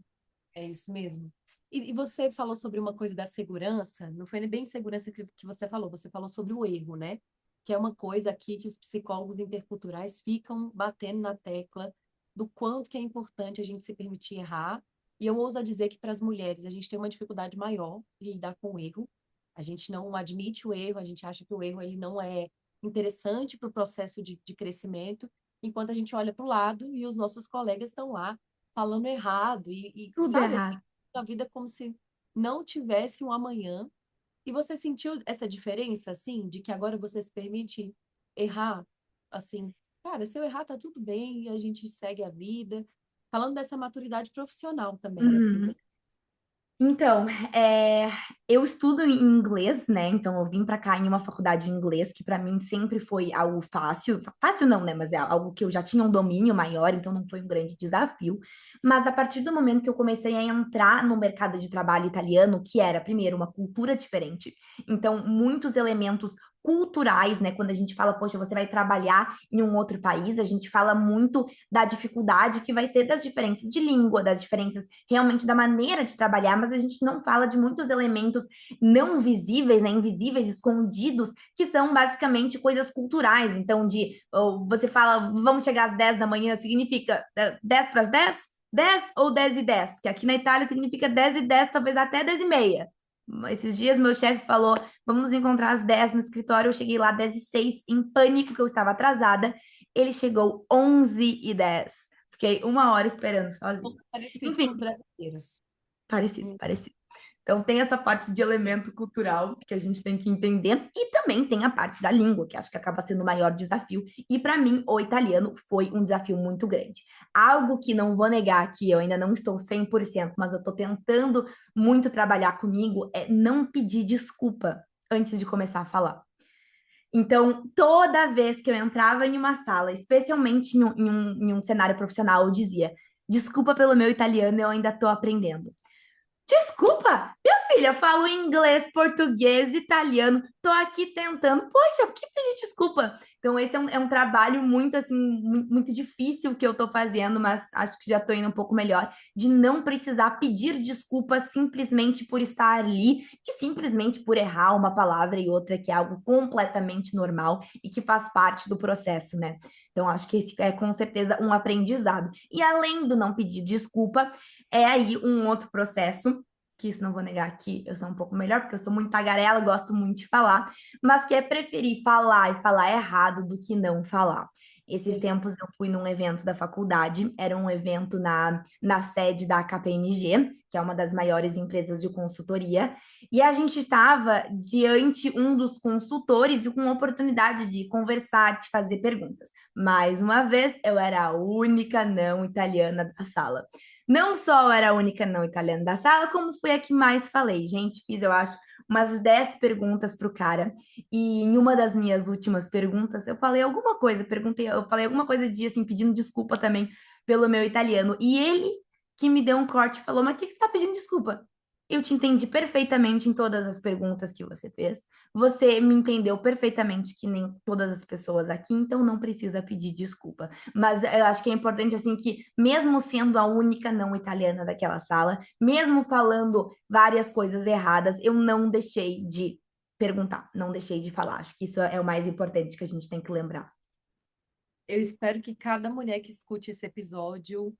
Speaker 1: É isso mesmo. E você falou sobre uma coisa da segurança, não foi bem segurança que você falou sobre o erro, né? Que é uma coisa aqui que os psicólogos interculturais ficam batendo na tecla do quanto que é importante a gente se permitir errar. E eu ouso dizer que para as mulheres a gente tem uma dificuldade maior em lidar com o erro. A gente não admite o erro, a gente acha que o erro ele não é interessante para o processo de crescimento, enquanto a gente olha para o lado e os nossos colegas estão lá falando errado e
Speaker 2: Tudo
Speaker 1: sabe, assim,
Speaker 2: errado.
Speaker 1: a vida como se não tivesse um amanhã. E você sentiu essa diferença, assim, de que agora você se permite errar? Assim, cara, se eu errar, tá tudo bem, e a gente segue a vida. Falando dessa maturidade profissional também, assim.
Speaker 2: Uhum. Então, eu estudo em inglês, né? Então, eu vim para cá em uma faculdade de inglês, que para mim sempre foi algo fácil. Fácil não, né? Mas é algo que eu já tinha um domínio maior, então não foi um grande desafio. Mas a partir do momento que eu comecei a entrar no mercado de trabalho italiano, que era, primeiro, uma cultura diferente, então, muitos elementos culturais, né? Quando a gente fala, poxa, você vai trabalhar em um outro país, a gente fala muito da dificuldade que vai ser das diferenças de língua, das diferenças realmente da maneira de trabalhar, mas a gente não fala de muitos elementos não visíveis, né, invisíveis, escondidos, que são basicamente coisas culturais. Então, você fala, vamos chegar às 10 da manhã, significa 10 para as 10? 10 ou 10 e 10? Que aqui na Itália significa 10 e 10, talvez até 10 e meia. Esses dias meu chefe falou, vamos nos encontrar às 10 no escritório, eu cheguei lá 10 e 6 em pânico que eu estava atrasada. Ele chegou 11 e 10. Fiquei uma hora esperando
Speaker 1: Um
Speaker 2: sozinha.
Speaker 1: pouco parecido com
Speaker 2: Enfim,
Speaker 1: os brasileiros.
Speaker 2: parecido,
Speaker 1: Hum.
Speaker 2: parecido. Então, tem essa parte de elemento cultural que a gente tem que entender, e também tem a parte da língua, que acho que acaba sendo o maior desafio. E para mim, o italiano foi um desafio muito grande. Algo que não vou negar que eu ainda não estou 100%, mas eu estou tentando muito trabalhar comigo, é não pedir desculpa antes de começar a falar. Então, toda vez que eu entrava em uma sala, especialmente em um cenário profissional, eu dizia: desculpa pelo meu italiano, eu ainda estou aprendendo. Desculpa, minha filha, eu falo inglês, português, italiano, tô aqui tentando. Poxa, por que pedir desculpa? Então, esse é um trabalho muito, assim, muito difícil que eu tô fazendo, mas acho que já tô indo um pouco melhor, de não precisar pedir desculpa simplesmente por estar ali e simplesmente por errar uma palavra e outra, que é algo completamente normal e que faz parte do processo, né? Então, acho que esse é com certeza um aprendizado. E além do não pedir desculpa, é aí um outro processo, que isso não vou negar que eu sou um pouco melhor, porque eu sou muito tagarela, gosto muito de falar, mas que é preferir falar e falar errado do que não falar. Esses tempos eu fui num evento da faculdade, era um evento na sede da KPMG, que é uma das maiores empresas de consultoria, e a gente estava diante um dos consultores e com oportunidade de conversar, de fazer perguntas. Mais uma vez, eu era a única não italiana da sala. Não só eu era a única não italiana da sala, como fui a que mais falei. Gente, fiz, eu acho, umas 10 perguntas para o cara. E em uma das minhas últimas perguntas, eu falei alguma coisa, eu falei alguma coisa de assim, pedindo desculpa também pelo meu italiano. E ele que me deu um corte falou: Mas o que que você está pedindo desculpa? Eu te entendi perfeitamente em todas as perguntas que você fez. Você me entendeu perfeitamente que nem todas as pessoas aqui, então não precisa pedir desculpa. Mas eu acho que é importante, assim, que mesmo sendo a única não italiana daquela sala, mesmo falando várias coisas erradas, eu não deixei de perguntar, não deixei de falar. Acho que isso é o mais importante que a gente tem que lembrar.
Speaker 1: Eu espero que cada mulher que escute esse episódio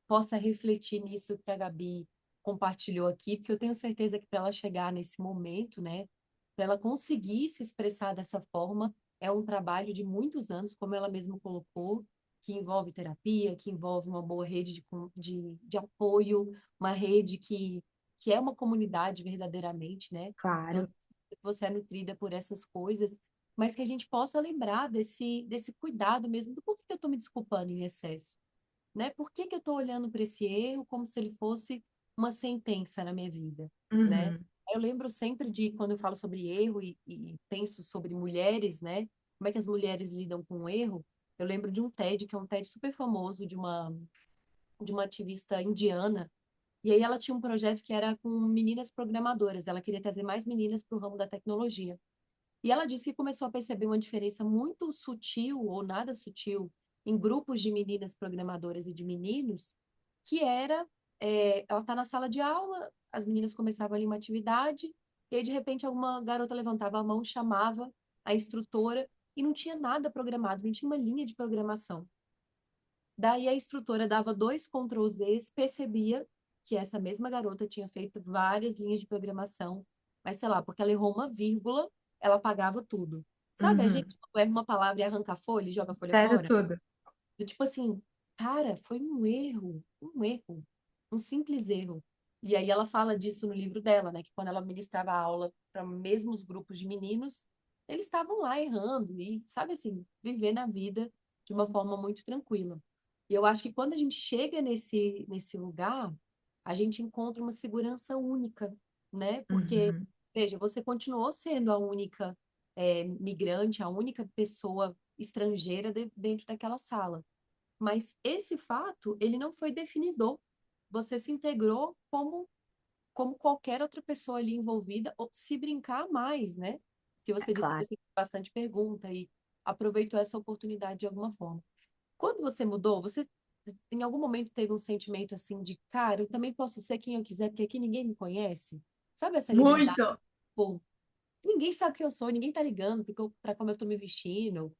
Speaker 1: possa refletir nisso que a Gabi compartilhou aqui, porque eu tenho certeza que para ela chegar nesse momento, né, para ela conseguir se expressar dessa forma, é um trabalho de muitos anos, como ela mesma colocou, que envolve terapia, que envolve uma boa rede de apoio, uma rede que é uma comunidade verdadeiramente, né? Então,
Speaker 2: Claro.
Speaker 1: você é nutrida por essas coisas, mas que a gente possa lembrar desse cuidado mesmo do porquê que eu estou me desculpando em excesso, né? Por que que eu estou olhando para esse erro como se ele fosse uma sentença na minha vida, né?
Speaker 2: Uhum.
Speaker 1: Eu lembro sempre de quando eu falo sobre erro e penso sobre mulheres, né? Como é que as mulheres lidam com o erro? Eu lembro de um TED, que é um TED super famoso de uma ativista indiana, e aí ela tinha um projeto que era com meninas programadoras, ela queria trazer mais meninas para o ramo da tecnologia. E ela disse que começou a perceber uma diferença muito sutil ou nada sutil em grupos de meninas programadoras e de meninos, que era, ela está na sala de aula, as meninas começavam ali uma atividade, e aí de repente alguma garota levantava a mão, chamava a instrutora, e não tinha nada programado, não tinha uma linha de programação. Daí a instrutora dava dois Ctrl+Zs, percebia que essa mesma garota tinha feito várias linhas de programação, mas sei lá, porque ela errou uma vírgula, ela apagava tudo. Sabe, a
Speaker 2: Uhum.
Speaker 1: gente erra uma palavra e arranca a folha e joga a folha
Speaker 2: Sério
Speaker 1: fora?
Speaker 2: tudo.
Speaker 1: Do tipo assim, cara, foi um erro, um simples erro. E aí ela fala disso no livro dela, né, que quando ela ministrava aula para mesmos grupos de meninos, eles estavam lá errando e, sabe assim, vivendo a vida de uma forma muito tranquila. E eu acho que quando a gente chega nesse lugar, a gente encontra uma segurança única, né? Porque,
Speaker 2: Uhum.
Speaker 1: veja, você continuou sendo a única migrante, a única pessoa estrangeira dentro daquela sala. Mas esse fato, ele não foi definidor. Você se integrou como qualquer outra pessoa ali envolvida, ou se brincar mais, né? Que
Speaker 2: É
Speaker 1: você disse que
Speaker 2: claro.
Speaker 1: você fez bastante pergunta e aproveitou essa oportunidade de alguma forma. Quando você mudou, você em algum momento teve um sentimento assim de, cara, eu também posso ser quem eu quiser, porque aqui ninguém me conhece? Sabe essa liberdade?
Speaker 2: Muito.
Speaker 1: Pô, ninguém sabe quem eu sou, ninguém tá ligando para como eu tô me vestindo,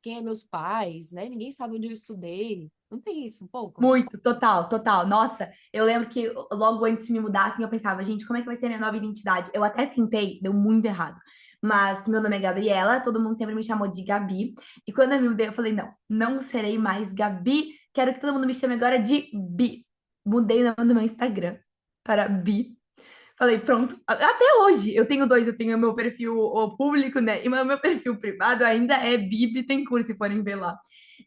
Speaker 1: quem é meus pais, né? Ninguém sabe onde eu estudei. Não tem isso um pouco?
Speaker 2: Muito, total, total. Nossa, eu lembro que logo antes de me mudar, assim, eu pensava, gente, como é que vai ser a minha nova identidade? Eu até tentei, deu muito errado. Mas meu nome é Gabriela, todo mundo sempre me chamou de Gabi. E quando eu me mudei, eu falei, não, não serei mais Gabi, quero que todo mundo me chame agora de Bi. Mudei o nome do meu Instagram. para bi. Falei, pronto. Até hoje, eu tenho dois. Eu tenho o meu perfil o público, né? E o meu perfil privado ainda é Bi Bittencourt, se forem ver lá.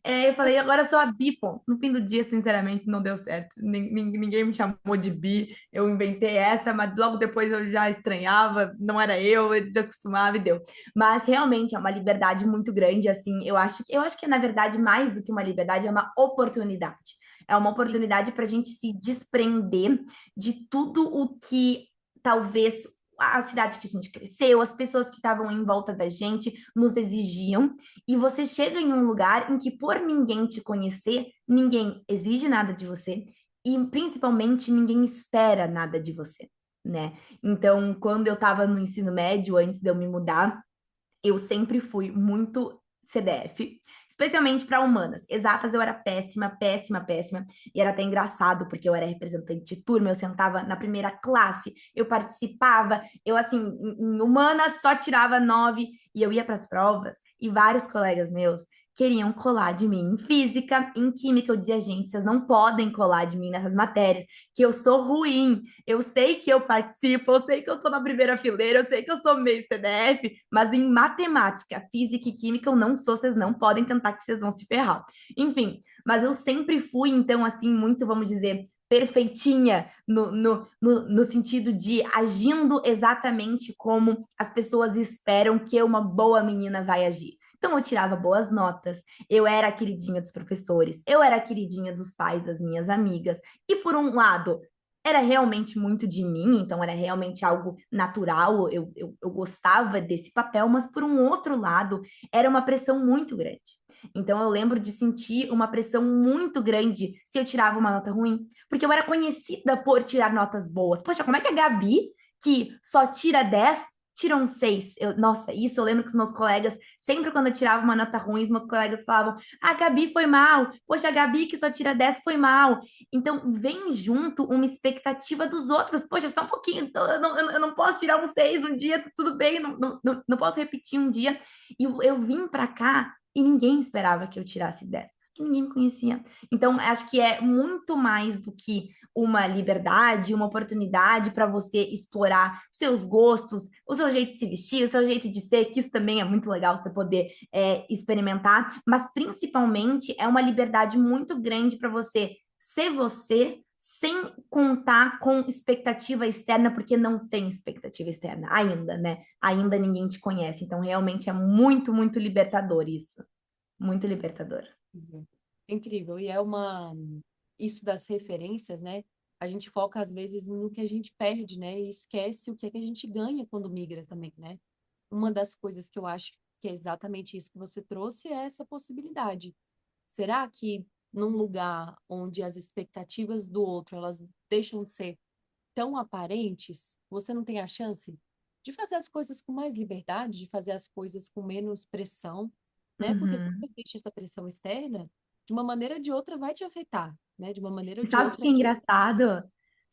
Speaker 2: Eu falei, agora eu sou a Bi, pô. No fim do dia, sinceramente, não deu certo. Ninguém me chamou de Bi. Eu inventei essa, mas logo depois eu já estranhava. Não era eu desacostumava e deu. Mas realmente é uma liberdade muito grande, assim. Eu acho que na verdade, mais do que uma liberdade, é uma oportunidade. É uma oportunidade para a gente se desprender de tudo o que talvez a cidade que a gente cresceu, as pessoas que estavam em volta da gente nos exigiam, e você chega em um lugar em que, por ninguém te conhecer, ninguém exige nada de você e principalmente ninguém espera nada de você, né? Então, quando eu estava no ensino médio, antes de eu me mudar, eu sempre fui muito CDF, especialmente para humanas. Exatas eu era péssima, péssima, péssima. E era até engraçado, porque eu era representante de turma, eu sentava na primeira classe, eu participava, eu, assim, em humanas só tirava 9 e eu ia para as provas. E vários colegas meus queriam colar de mim em física, em química. Eu dizia, gente, vocês não podem colar de mim nessas matérias, que eu sou ruim. Eu sei que eu participo, eu sei que eu tô na primeira fileira, eu sei que eu sou meio CDF, mas em matemática, física e química eu não sou, vocês não podem tentar que vocês vão se ferrar. Enfim, mas eu sempre fui, então, assim, muito, vamos dizer, perfeitinha no sentido de agindo exatamente como as pessoas esperam que uma boa menina vai agir. Então, eu tirava boas notas, eu era a queridinha dos professores, eu era a queridinha dos pais das minhas amigas. E, por um lado, era realmente muito de mim, então era realmente algo natural, eu gostava desse papel, mas, por um outro lado, era uma pressão muito grande. Então, eu lembro de sentir uma pressão muito grande se eu tirava uma nota ruim, porque eu era conhecida por tirar notas boas. Poxa, como é que a Gabi, que só tira 10 tira um 6? Nossa, isso eu lembro que os meus colegas, sempre quando eu tirava uma nota ruim, os meus colegas falavam: a Gabi foi mal, poxa, a Gabi que só tira 10 foi mal. Então, vem junto uma expectativa dos outros. Poxa, só um pouquinho, eu não posso tirar um 6 um dia, tudo bem, não posso repetir um dia. E eu vim para cá e ninguém esperava que eu tirasse 10, que ninguém me conhecia. Então, acho que é muito mais do que uma liberdade, uma oportunidade para você explorar seus gostos, o seu jeito de se vestir, o seu jeito de ser, que isso também é muito legal você poder experimentar, mas principalmente é uma liberdade muito grande para você ser você sem contar com expectativa externa, porque não tem expectativa externa ainda, né? Ainda ninguém te conhece. Então, realmente é muito, muito libertador isso. Muito libertador.
Speaker 1: Uhum. Incrível. E isso das referências, né? A gente foca às vezes no que a gente perde, né? E esquece o que é que a gente ganha quando migra também, né? Uma das coisas que eu acho que é exatamente isso que você trouxe é essa possibilidade. Será que num lugar onde as expectativas do outro, elas deixam de ser tão aparentes, você não tem a chance de fazer as coisas com mais liberdade, de fazer as coisas com menos pressão, né? Porque quando
Speaker 2: Uhum.
Speaker 1: existe essa pressão externa, de uma maneira ou de outra vai te afetar, né? De uma maneira
Speaker 2: E
Speaker 1: ou de
Speaker 2: sabe o que
Speaker 1: outra.
Speaker 2: é engraçado?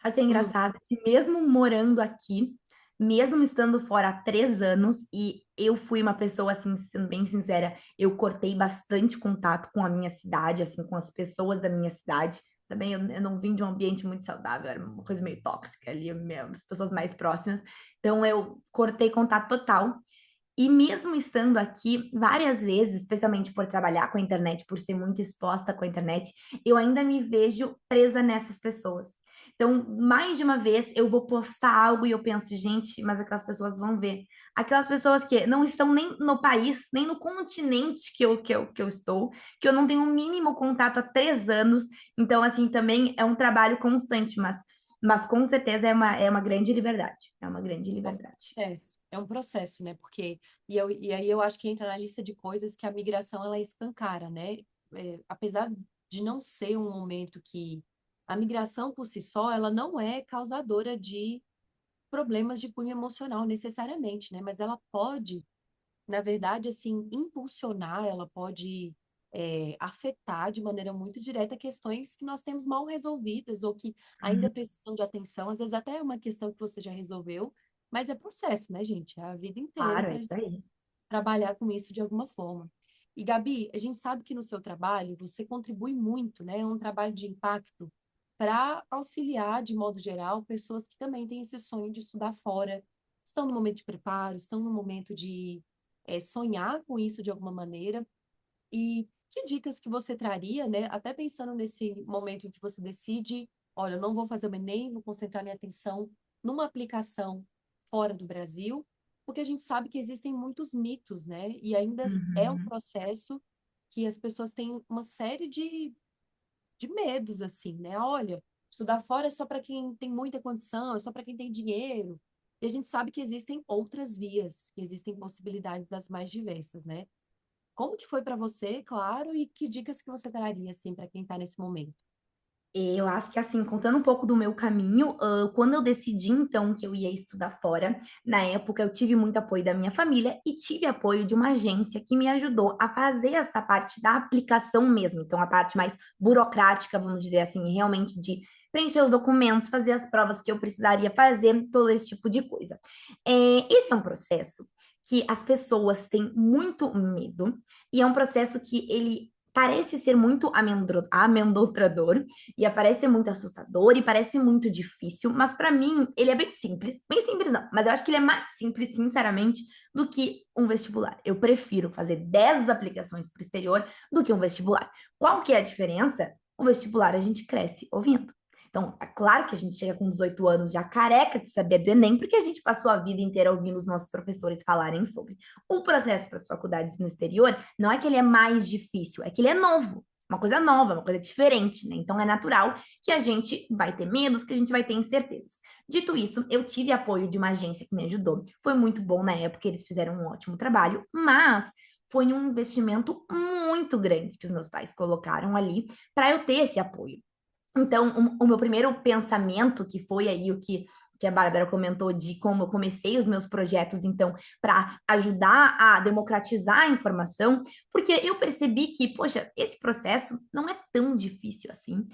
Speaker 2: Sabe o que é
Speaker 1: Hum,
Speaker 2: engraçado? Que mesmo morando aqui, mesmo estando fora há 3 anos, e eu fui uma pessoa, assim, sendo bem sincera, eu cortei bastante contato com a minha cidade, assim, com as pessoas da minha cidade. Também eu não vim de um ambiente muito saudável, era uma coisa meio tóxica ali, as pessoas mais próximas. Então eu cortei contato total. E mesmo estando aqui várias vezes, especialmente por trabalhar com a internet, por ser muito exposta com a internet, eu ainda me vejo presa nessas pessoas. Então, mais de uma vez eu vou postar algo e eu penso, gente, mas aquelas pessoas vão ver. Aquelas pessoas que não estão nem no país, nem no continente que eu estou, que eu não tenho o mínimo contato há 3 anos. Então, assim, também é um trabalho constante, mas com certeza é uma grande liberdade. É uma grande liberdade.
Speaker 1: é um processo, né? Porque, e aí eu acho que entra na lista de coisas que a migração, ela escancara, né? Apesar de não ser um momento que a migração por si só, ela não é causadora de problemas de cunho emocional necessariamente, né? Mas ela pode, na verdade, assim, impulsionar, ela pode afetar de maneira muito direta questões que nós temos mal resolvidas ou que ainda
Speaker 2: Uhum.
Speaker 1: precisam de atenção. Às vezes até é uma questão que você já resolveu, mas é processo, né, gente? É a vida inteira
Speaker 2: Claro, é
Speaker 1: para
Speaker 2: isso aí.
Speaker 1: trabalhar com isso de alguma forma. E, Gabi, a gente sabe que no seu trabalho você contribui muito, né? É um trabalho de impacto para auxiliar, de modo geral, pessoas que também têm esse sonho de estudar fora, estão no momento de preparo, estão no momento de sonhar com isso de alguma maneira. E que dicas que você traria, né? Até pensando nesse momento em que você decide, olha, eu não vou fazer o Enem, vou concentrar minha atenção numa aplicação fora do Brasil, porque a gente sabe que existem muitos mitos, né? E ainda é um
Speaker 2: Uhum.
Speaker 1: processo que as pessoas têm uma série de medos, assim, né? Olha, estudar fora é só para quem tem muita condição, é só para quem tem dinheiro. E a gente sabe que existem outras vias, que existem possibilidades das mais diversas, né? Como que foi para você, claro, e que dicas que você traria, assim, para quem está nesse momento?
Speaker 2: Eu acho que assim, contando um pouco do meu caminho, quando eu decidi então que eu ia estudar fora, na época eu tive muito apoio da minha família e tive apoio de uma agência que me ajudou a fazer essa parte da aplicação mesmo. Então, a parte mais burocrática, vamos dizer assim, realmente de preencher os documentos, fazer as provas que eu precisaria fazer, todo esse tipo de coisa. Esse é um processo que as pessoas têm muito medo e é um processo que ele parece ser muito amedrontador e parece muito assustador e parece muito difícil, mas para mim ele é bem simples não, mas eu acho que ele é mais simples, sinceramente, do que um vestibular. Eu prefiro fazer 10 aplicações para o exterior do que um vestibular. Qual que é a diferença? O vestibular a gente cresce ouvindo. Então, é claro que a gente chega com 18 anos já careca de saber do Enem, porque a gente passou a vida inteira ouvindo os nossos professores falarem sobre. O processo para as faculdades no exterior não é que ele é mais difícil, é que ele é novo uma coisa nova, uma coisa diferente, né? Então é natural que a gente vai ter medos, que a gente vai ter incertezas. Dito isso, eu tive apoio de uma agência que me ajudou. Foi muito bom na época, eles fizeram um ótimo trabalho, mas foi um investimento muito grande que os meus pais colocaram ali para eu ter esse apoio. Então, o meu primeiro pensamento, que foi aí que a Bárbara comentou de como eu comecei os meus projetos, então, para ajudar a democratizar a informação, porque eu percebi que, poxa, esse processo não é tão difícil assim.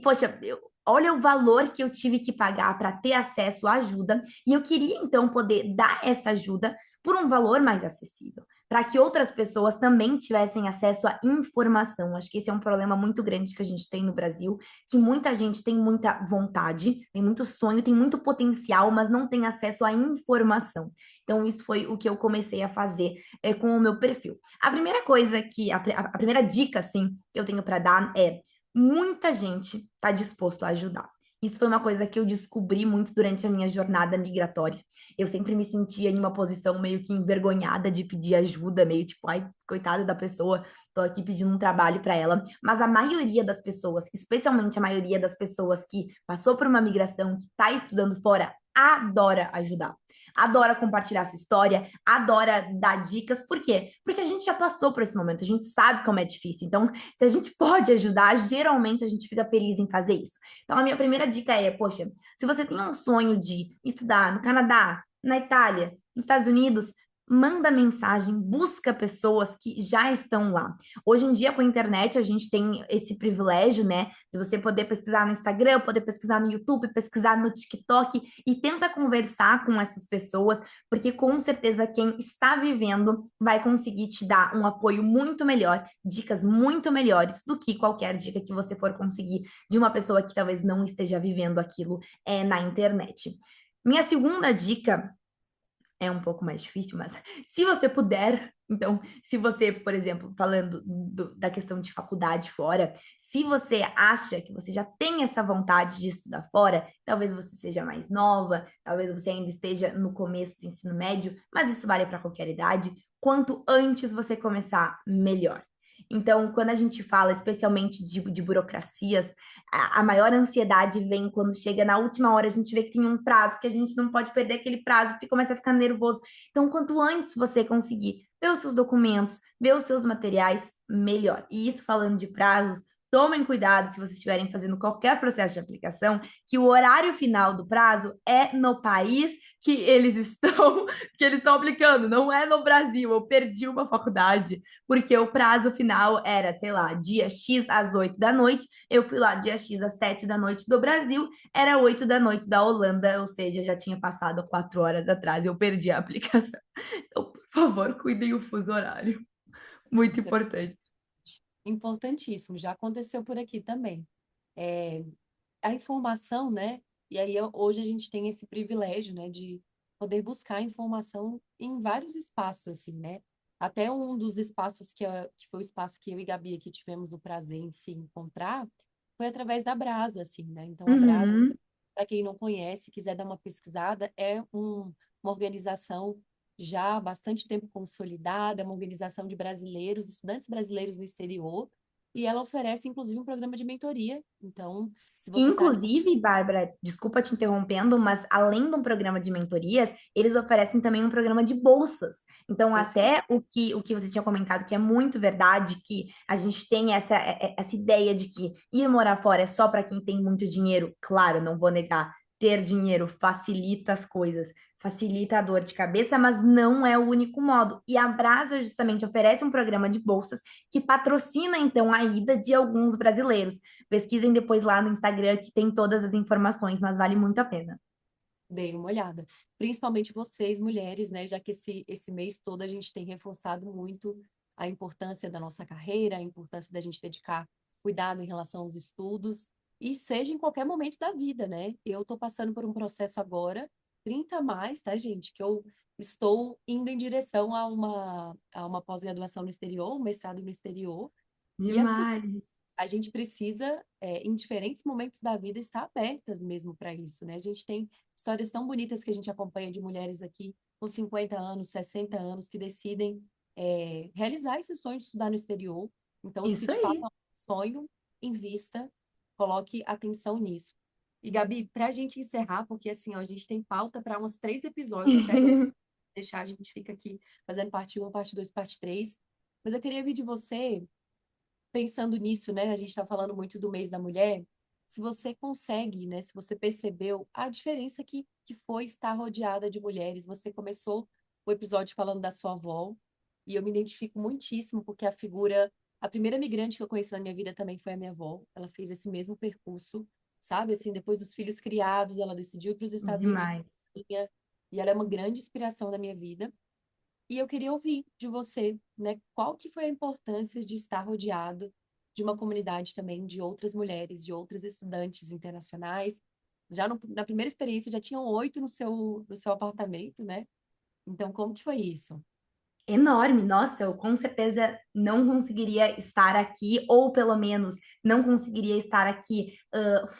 Speaker 2: Poxa, olha o valor que eu tive que pagar para ter acesso à ajuda, e eu queria, então, poder dar essa ajuda por um valor mais acessível para que outras pessoas também tivessem acesso à informação. Acho que esse é um problema muito grande que a gente tem no Brasil, que muita gente tem muita vontade, tem muito sonho, tem muito potencial, mas não tem acesso à informação. Então, isso foi o que eu comecei a fazer com o meu perfil. A primeira coisa a primeira dica, assim, que eu tenho para dar é muita gente está disposto a ajudar. Isso foi uma coisa que eu descobri muito durante a minha jornada migratória. Eu sempre me sentia em uma posição meio que envergonhada de pedir ajuda, meio tipo, ai, coitada da pessoa, tô aqui pedindo um trabalho para ela. Mas a maioria das pessoas, especialmente a maioria das pessoas que passou por uma migração, que está estudando fora, adora ajudar. Adora compartilhar sua história, adora dar dicas. Por quê? Porque a gente já passou por esse momento, a gente sabe como é difícil. Então, se a gente pode ajudar, geralmente a gente fica feliz em fazer isso. Então, a minha primeira dica é, poxa, se você tem um sonho de estudar no Canadá, na Itália, nos Estados Unidos, manda mensagem, busca pessoas que já estão lá. Hoje em dia, com a internet, a gente tem esse privilégio, né, de você poder pesquisar no Instagram, poder pesquisar no YouTube, pesquisar no TikTok e tenta conversar com essas pessoas, porque com certeza quem está vivendo vai conseguir te dar um apoio muito melhor, dicas muito melhores do que qualquer dica que você for conseguir de uma pessoa que talvez não esteja vivendo aquilo na internet. Minha segunda dica é um pouco mais difícil, mas se você puder, então, se você, por exemplo, falando da questão de faculdade fora, se você acha que você já tem essa vontade de estudar fora, talvez você seja mais nova, talvez você ainda esteja no começo do ensino médio, mas isso vale para qualquer idade. Quanto antes você começar, melhor. Então, quando a gente fala especialmente de burocracias, a maior ansiedade vem quando chega na última hora, a gente vê que tem um prazo, que a gente não pode perder aquele prazo, que começa a ficar nervoso. Então, quanto antes você conseguir ver os seus documentos, ver os seus materiais, melhor. E isso falando de prazos, tomem cuidado se vocês estiverem fazendo qualquer processo de aplicação, que o horário final do prazo é no país que eles estão, que eles estão aplicando, não é no Brasil. Eu perdi uma faculdade porque o prazo final era, sei lá, dia X às 8 da noite. Eu fui lá dia X às 7 da noite do Brasil, era 8 da noite da Holanda, ou seja, já tinha passado 4 horas atrás, eu perdi a aplicação. Então, por favor, cuidem o fuso horário. Muito
Speaker 1: Isso é
Speaker 2: importante.
Speaker 1: importantíssimo, já aconteceu por aqui também. a informação, né? E aí hoje a gente tem esse privilégio, né, de poder buscar informação em vários espaços, assim, né? Até um dos espaços que foi o espaço que eu e Gabi aqui tivemos o prazer em se encontrar foi através da Brasa, assim, né? Então, a Brasa,
Speaker 2: Uhum.
Speaker 1: para quem não conhece, quiser dar uma pesquisada, é uma organização já há bastante tempo consolidada, é uma organização de brasileiros, estudantes brasileiros no exterior, e ela oferece, inclusive, um programa de mentoria. Então, se você está
Speaker 2: Inclusive, Bárbara, desculpa te interrompendo, mas além de um programa de mentorias, eles oferecem também um programa de bolsas. Então,
Speaker 1: perfeito,
Speaker 2: até o que você tinha comentado, que é muito verdade, que a gente tem essa ideia de que ir morar fora é só para quem tem muito dinheiro. Claro, não vou negar, ter dinheiro facilita as coisas, facilita a dor de cabeça, mas não é o único modo. E a Brasa justamente oferece um programa de bolsas que patrocina, então, a ida de alguns brasileiros. Pesquisem depois lá no Instagram que tem todas as informações, mas vale muito a pena.
Speaker 1: dei uma olhada. Principalmente vocês, mulheres, né? Já que esse mês todo a gente tem reforçado muito a importância da nossa carreira, a importância da gente dedicar cuidado em relação aos estudos, e seja em qualquer momento da vida, né? Eu estou passando por um processo agora, 30 a mais, tá, gente? Que eu estou indo em direção a uma pós-graduação no exterior, um mestrado no exterior. E assim,
Speaker 2: Demais.
Speaker 1: a gente precisa, em diferentes momentos da vida, estar abertas mesmo para isso, né? A gente tem histórias tão bonitas que a gente acompanha de mulheres aqui com 50 anos, 60 anos, que decidem, realizar esse sonho de estudar no exterior. Então, se
Speaker 2: Isso
Speaker 1: de fato
Speaker 2: aí.
Speaker 1: é um sonho, invista, coloque atenção nisso. E, Gabi, para a gente encerrar, porque assim, ó, a gente tem pauta para uns 3 episódios até agora, deixar a gente fica aqui fazendo parte um, parte 2, parte 3. Mas eu queria ouvir de você pensando nisso, né? A gente está falando muito do mês da mulher. Se você consegue, né? Se você percebeu a diferença que foi estar rodeada de mulheres. Você começou o episódio falando da sua avó, e eu me identifico muitíssimo, porque a primeira migrante que eu conheci na minha vida também foi a minha avó. Ela fez esse mesmo percurso, sabe? Assim, depois dos filhos criados, ela decidiu ir para os Estados Unidos,
Speaker 2: Demais.
Speaker 1: e ela é uma grande inspiração da minha vida. E eu queria ouvir de você, né, qual que foi a importância de estar rodeado de uma comunidade também de outras mulheres, de outras estudantes internacionais. Já na primeira experiência já tinham 8 no seu apartamento, né? Então, como que foi isso?
Speaker 2: Enorme. Nossa, eu com certeza não conseguiria estar aqui, ou pelo menos não conseguiria estar aqui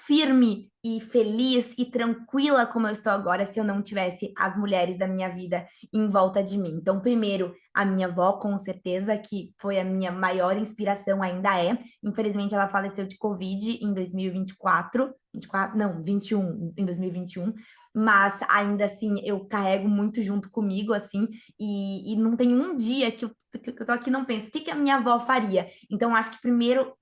Speaker 2: firme e feliz e tranquila como eu estou agora se eu não tivesse as mulheres da minha vida em volta de mim. Então, primeiro, a minha avó, com certeza, que foi a minha maior inspiração, ainda é. Infelizmente, ela faleceu de Covid em 2024. 24, não, 21, em 2021, mas ainda assim eu carrego muito junto comigo, assim, e não tem um dia que eu tô aqui e não penso, o que que a minha avó faria? Então, acho que primeiro,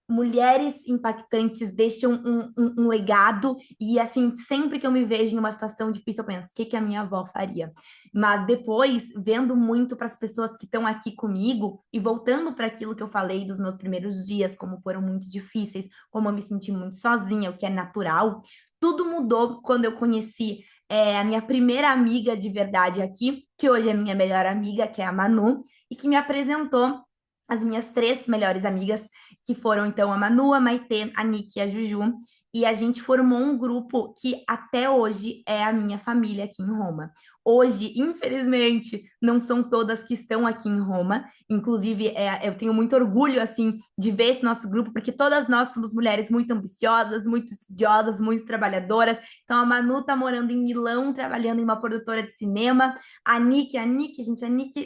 Speaker 2: mulheres impactantes deixam um legado, e assim, sempre que eu me vejo em uma situação difícil, eu penso, o que que a minha avó faria? Mas depois, vendo muito para as pessoas que estão aqui comigo, e voltando para aquilo que eu falei dos meus primeiros dias, como foram muito difíceis, como eu me senti muito sozinha, o que é natural, tudo mudou quando eu conheci a minha primeira amiga de verdade aqui, que hoje é minha melhor amiga, que é a Manu, e que me apresentou as minhas três melhores amigas, que foram então a Manu, a Maitê, a Nick e a Juju. E a gente formou um grupo que até hoje é a minha família aqui em Roma. Hoje, infelizmente, não são todas que estão aqui em Roma. Inclusive, eu tenho muito orgulho, assim, de ver esse nosso grupo, porque todas nós somos mulheres muito ambiciosas, muito estudiosas, muito trabalhadoras. Então, a Manu tá morando em Milão, trabalhando em uma produtora de cinema. A Nick,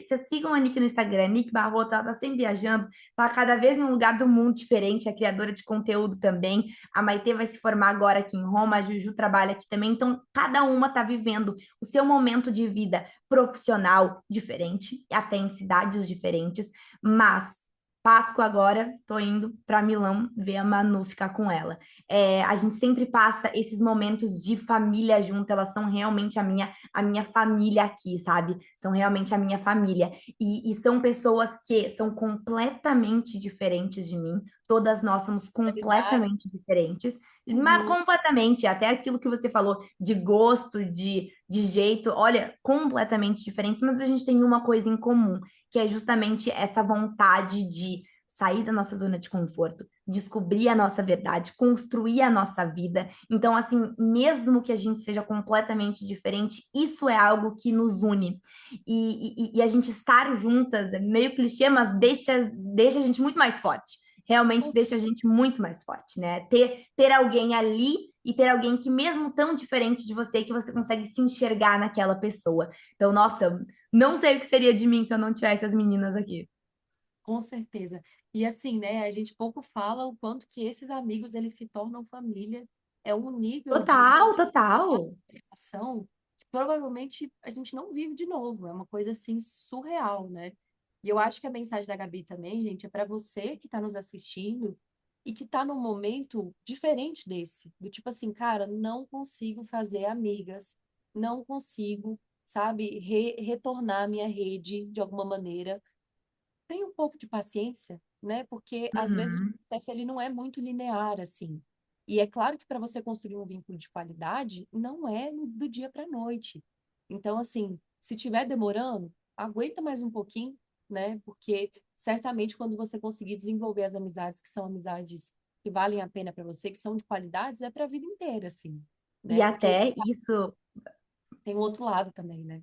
Speaker 2: vocês sigam a Nick no Instagram, Nick Barroto, ela tá sempre viajando, tá cada vez em um lugar do mundo diferente, é criadora de conteúdo também. A Maitê vai se formar agora aqui em Roma, a Juju trabalha aqui também, então cada uma tá vivendo o seu momento de vida profissional diferente, até em cidades diferentes, mas Páscoa agora, tô indo para Milão ver a Manu ficar com ela. A gente sempre passa esses momentos de família junto, elas são realmente a minha família aqui, sabe? São realmente a minha família. E são pessoas que são completamente diferentes de mim, todas nós somos
Speaker 1: Qualidade.
Speaker 2: completamente diferentes, mas
Speaker 1: Uhum.
Speaker 2: completamente, até aquilo que você falou de gosto, de jeito, olha, completamente diferentes, mas a gente tem uma coisa em comum, que é justamente essa vontade de sair da nossa zona de conforto, descobrir a nossa verdade, construir a nossa vida. Então, assim, mesmo que a gente seja completamente diferente, isso é algo que nos une. E a gente estar juntas é meio clichê, mas deixa a gente muito mais forte. Realmente deixa a gente muito mais forte, né? Ter alguém ali e ter alguém que, mesmo tão diferente de você, que você consegue se enxergar naquela pessoa. Então, nossa, não sei o que seria de mim se eu não tivesse as meninas aqui.
Speaker 1: Com certeza. E assim, né, a gente pouco fala o quanto que esses amigos eles se tornam família. É um nível
Speaker 2: Total, total.
Speaker 1: de relação que provavelmente a gente não vive de novo. É uma coisa assim surreal, né? E eu acho que a mensagem da Gabi também, gente, é para você que está nos assistindo e que está num momento diferente desse, do tipo assim, cara, não consigo fazer amigas, não consigo, sabe, retornar à minha rede de alguma maneira. Tenha um pouco de paciência, né? Porque às vezes o
Speaker 2: Uhum.
Speaker 1: processo ele não é muito linear assim. E é claro que para você construir um vínculo de qualidade, não é do dia para a noite. Então, assim, se estiver demorando, aguenta mais um pouquinho, né? Porque certamente quando você conseguir desenvolver as amizades que são amizades que valem a pena para você, que são de qualidades, é para a vida inteira, assim,
Speaker 2: E
Speaker 1: né? Porque
Speaker 2: até isso.
Speaker 1: tem um outro lado também, né?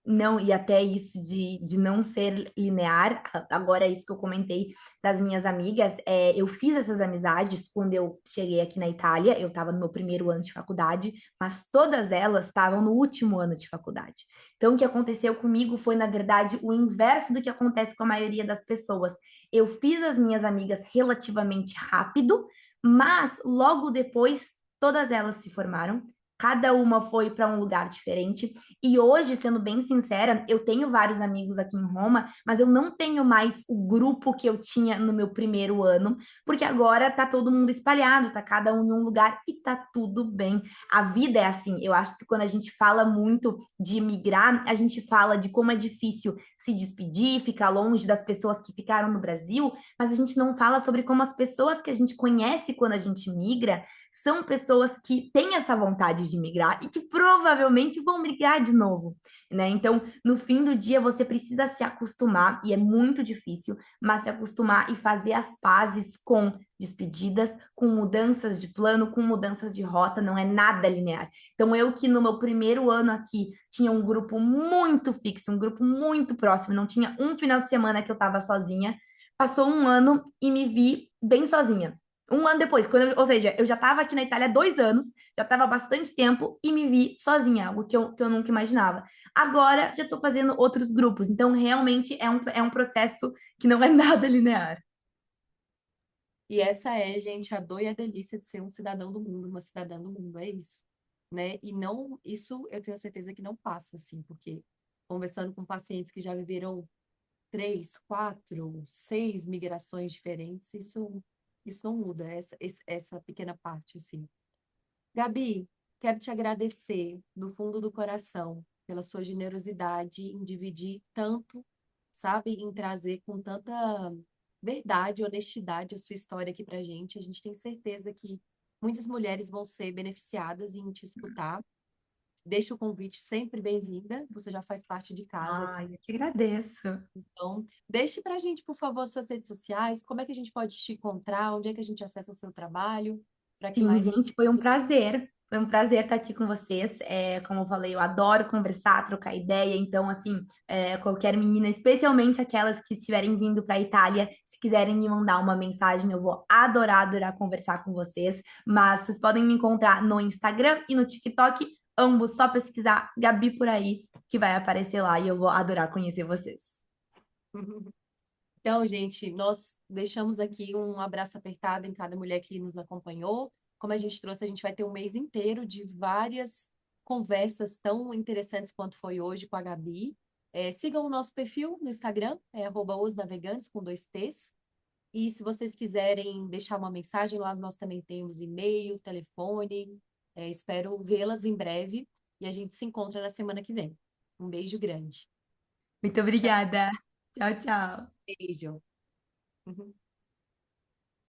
Speaker 2: Não, e até isso de não ser linear, agora é isso que eu comentei das minhas amigas, eu fiz essas amizades quando eu cheguei aqui na Itália, eu estava no meu primeiro ano de faculdade, mas todas elas estavam no último ano de faculdade. Então, o que aconteceu comigo foi, na verdade, o inverso do que acontece com a maioria das pessoas. Eu fiz as minhas amigas relativamente rápido, mas logo depois, todas elas se formaram. Cada uma foi para um lugar diferente. E hoje, sendo bem sincera, eu tenho vários amigos aqui em Roma, mas eu não tenho mais o grupo que eu tinha no meu primeiro ano, porque agora tá todo mundo espalhado, tá cada um em um lugar e tá tudo bem. A vida é assim. Eu acho que quando a gente fala muito de migrar, a gente fala de como é difícil se despedir, ficar longe das pessoas que ficaram no Brasil, mas a gente não fala sobre como as pessoas que a gente conhece quando a gente migra são pessoas que têm essa vontade de migrar e que provavelmente vão migrar de novo, né? Então, no fim do dia, você precisa se acostumar, e é muito difícil, mas se acostumar e fazer as pazes com despedidas, com mudanças de plano, com mudanças de rota, não é nada linear. Então, eu que no meu primeiro ano aqui tinha um grupo muito fixo, um grupo muito próximo, não tinha um final de semana que eu estava sozinha, passou um ano e me vi bem sozinha. Um ano depois, ou seja, eu já estava aqui na Itália há 2 anos, já estava há bastante tempo e me vi sozinha, algo que eu nunca imaginava. Agora já estou fazendo outros grupos, então realmente é um processo que não é nada linear.
Speaker 1: E essa é, gente, a dor e a delícia de ser um cidadão do mundo, uma cidadã do mundo, é isso, né? E não, isso eu tenho certeza que não passa, assim, porque conversando com pacientes que já viveram 3, 4, 6 migrações diferentes, isso não muda, essa pequena parte, assim. Gabi, quero te agradecer do fundo do coração pela sua generosidade em dividir tanto, sabe, em trazer com tanta verdade e honestidade a sua história aqui pra gente. A gente tem certeza que muitas mulheres vão ser beneficiadas em te escutar. Deixa o convite sempre bem-vinda, você já faz parte de casa aqui.
Speaker 2: Ai, eu que agradeço.
Speaker 1: Então, deixe pra gente, por favor, suas redes sociais, como é que a gente pode te encontrar, onde é que a gente acessa o seu trabalho, para que
Speaker 2: Sim,
Speaker 1: mais
Speaker 2: gente, foi um prazer. Foi um prazer estar aqui com vocês. Como eu falei, eu adoro conversar, trocar ideia. Então, assim, qualquer menina, especialmente aquelas que estiverem vindo para a Itália, se quiserem me mandar uma mensagem, eu vou adorar, adorar conversar com vocês. Mas vocês podem me encontrar no Instagram e no TikTok, ambos, só pesquisar Gabi por aí, que vai aparecer lá e eu vou adorar conhecer vocês.
Speaker 1: Então, gente, nós deixamos aqui um abraço apertado em cada mulher que nos acompanhou. Como a gente trouxe, a gente vai ter um mês inteiro de várias conversas tão interessantes quanto foi hoje com a Gabi. Sigam o nosso perfil no Instagram, @osnavegantes com 2 T's. E se vocês quiserem deixar uma mensagem, lá nós também temos e-mail, telefone. Espero vê-las em breve e a gente se encontra na semana que vem. Um beijo grande.
Speaker 2: Muito
Speaker 1: Tchau,
Speaker 2: obrigada. Tchau, tchau.
Speaker 1: beijo. Uhum.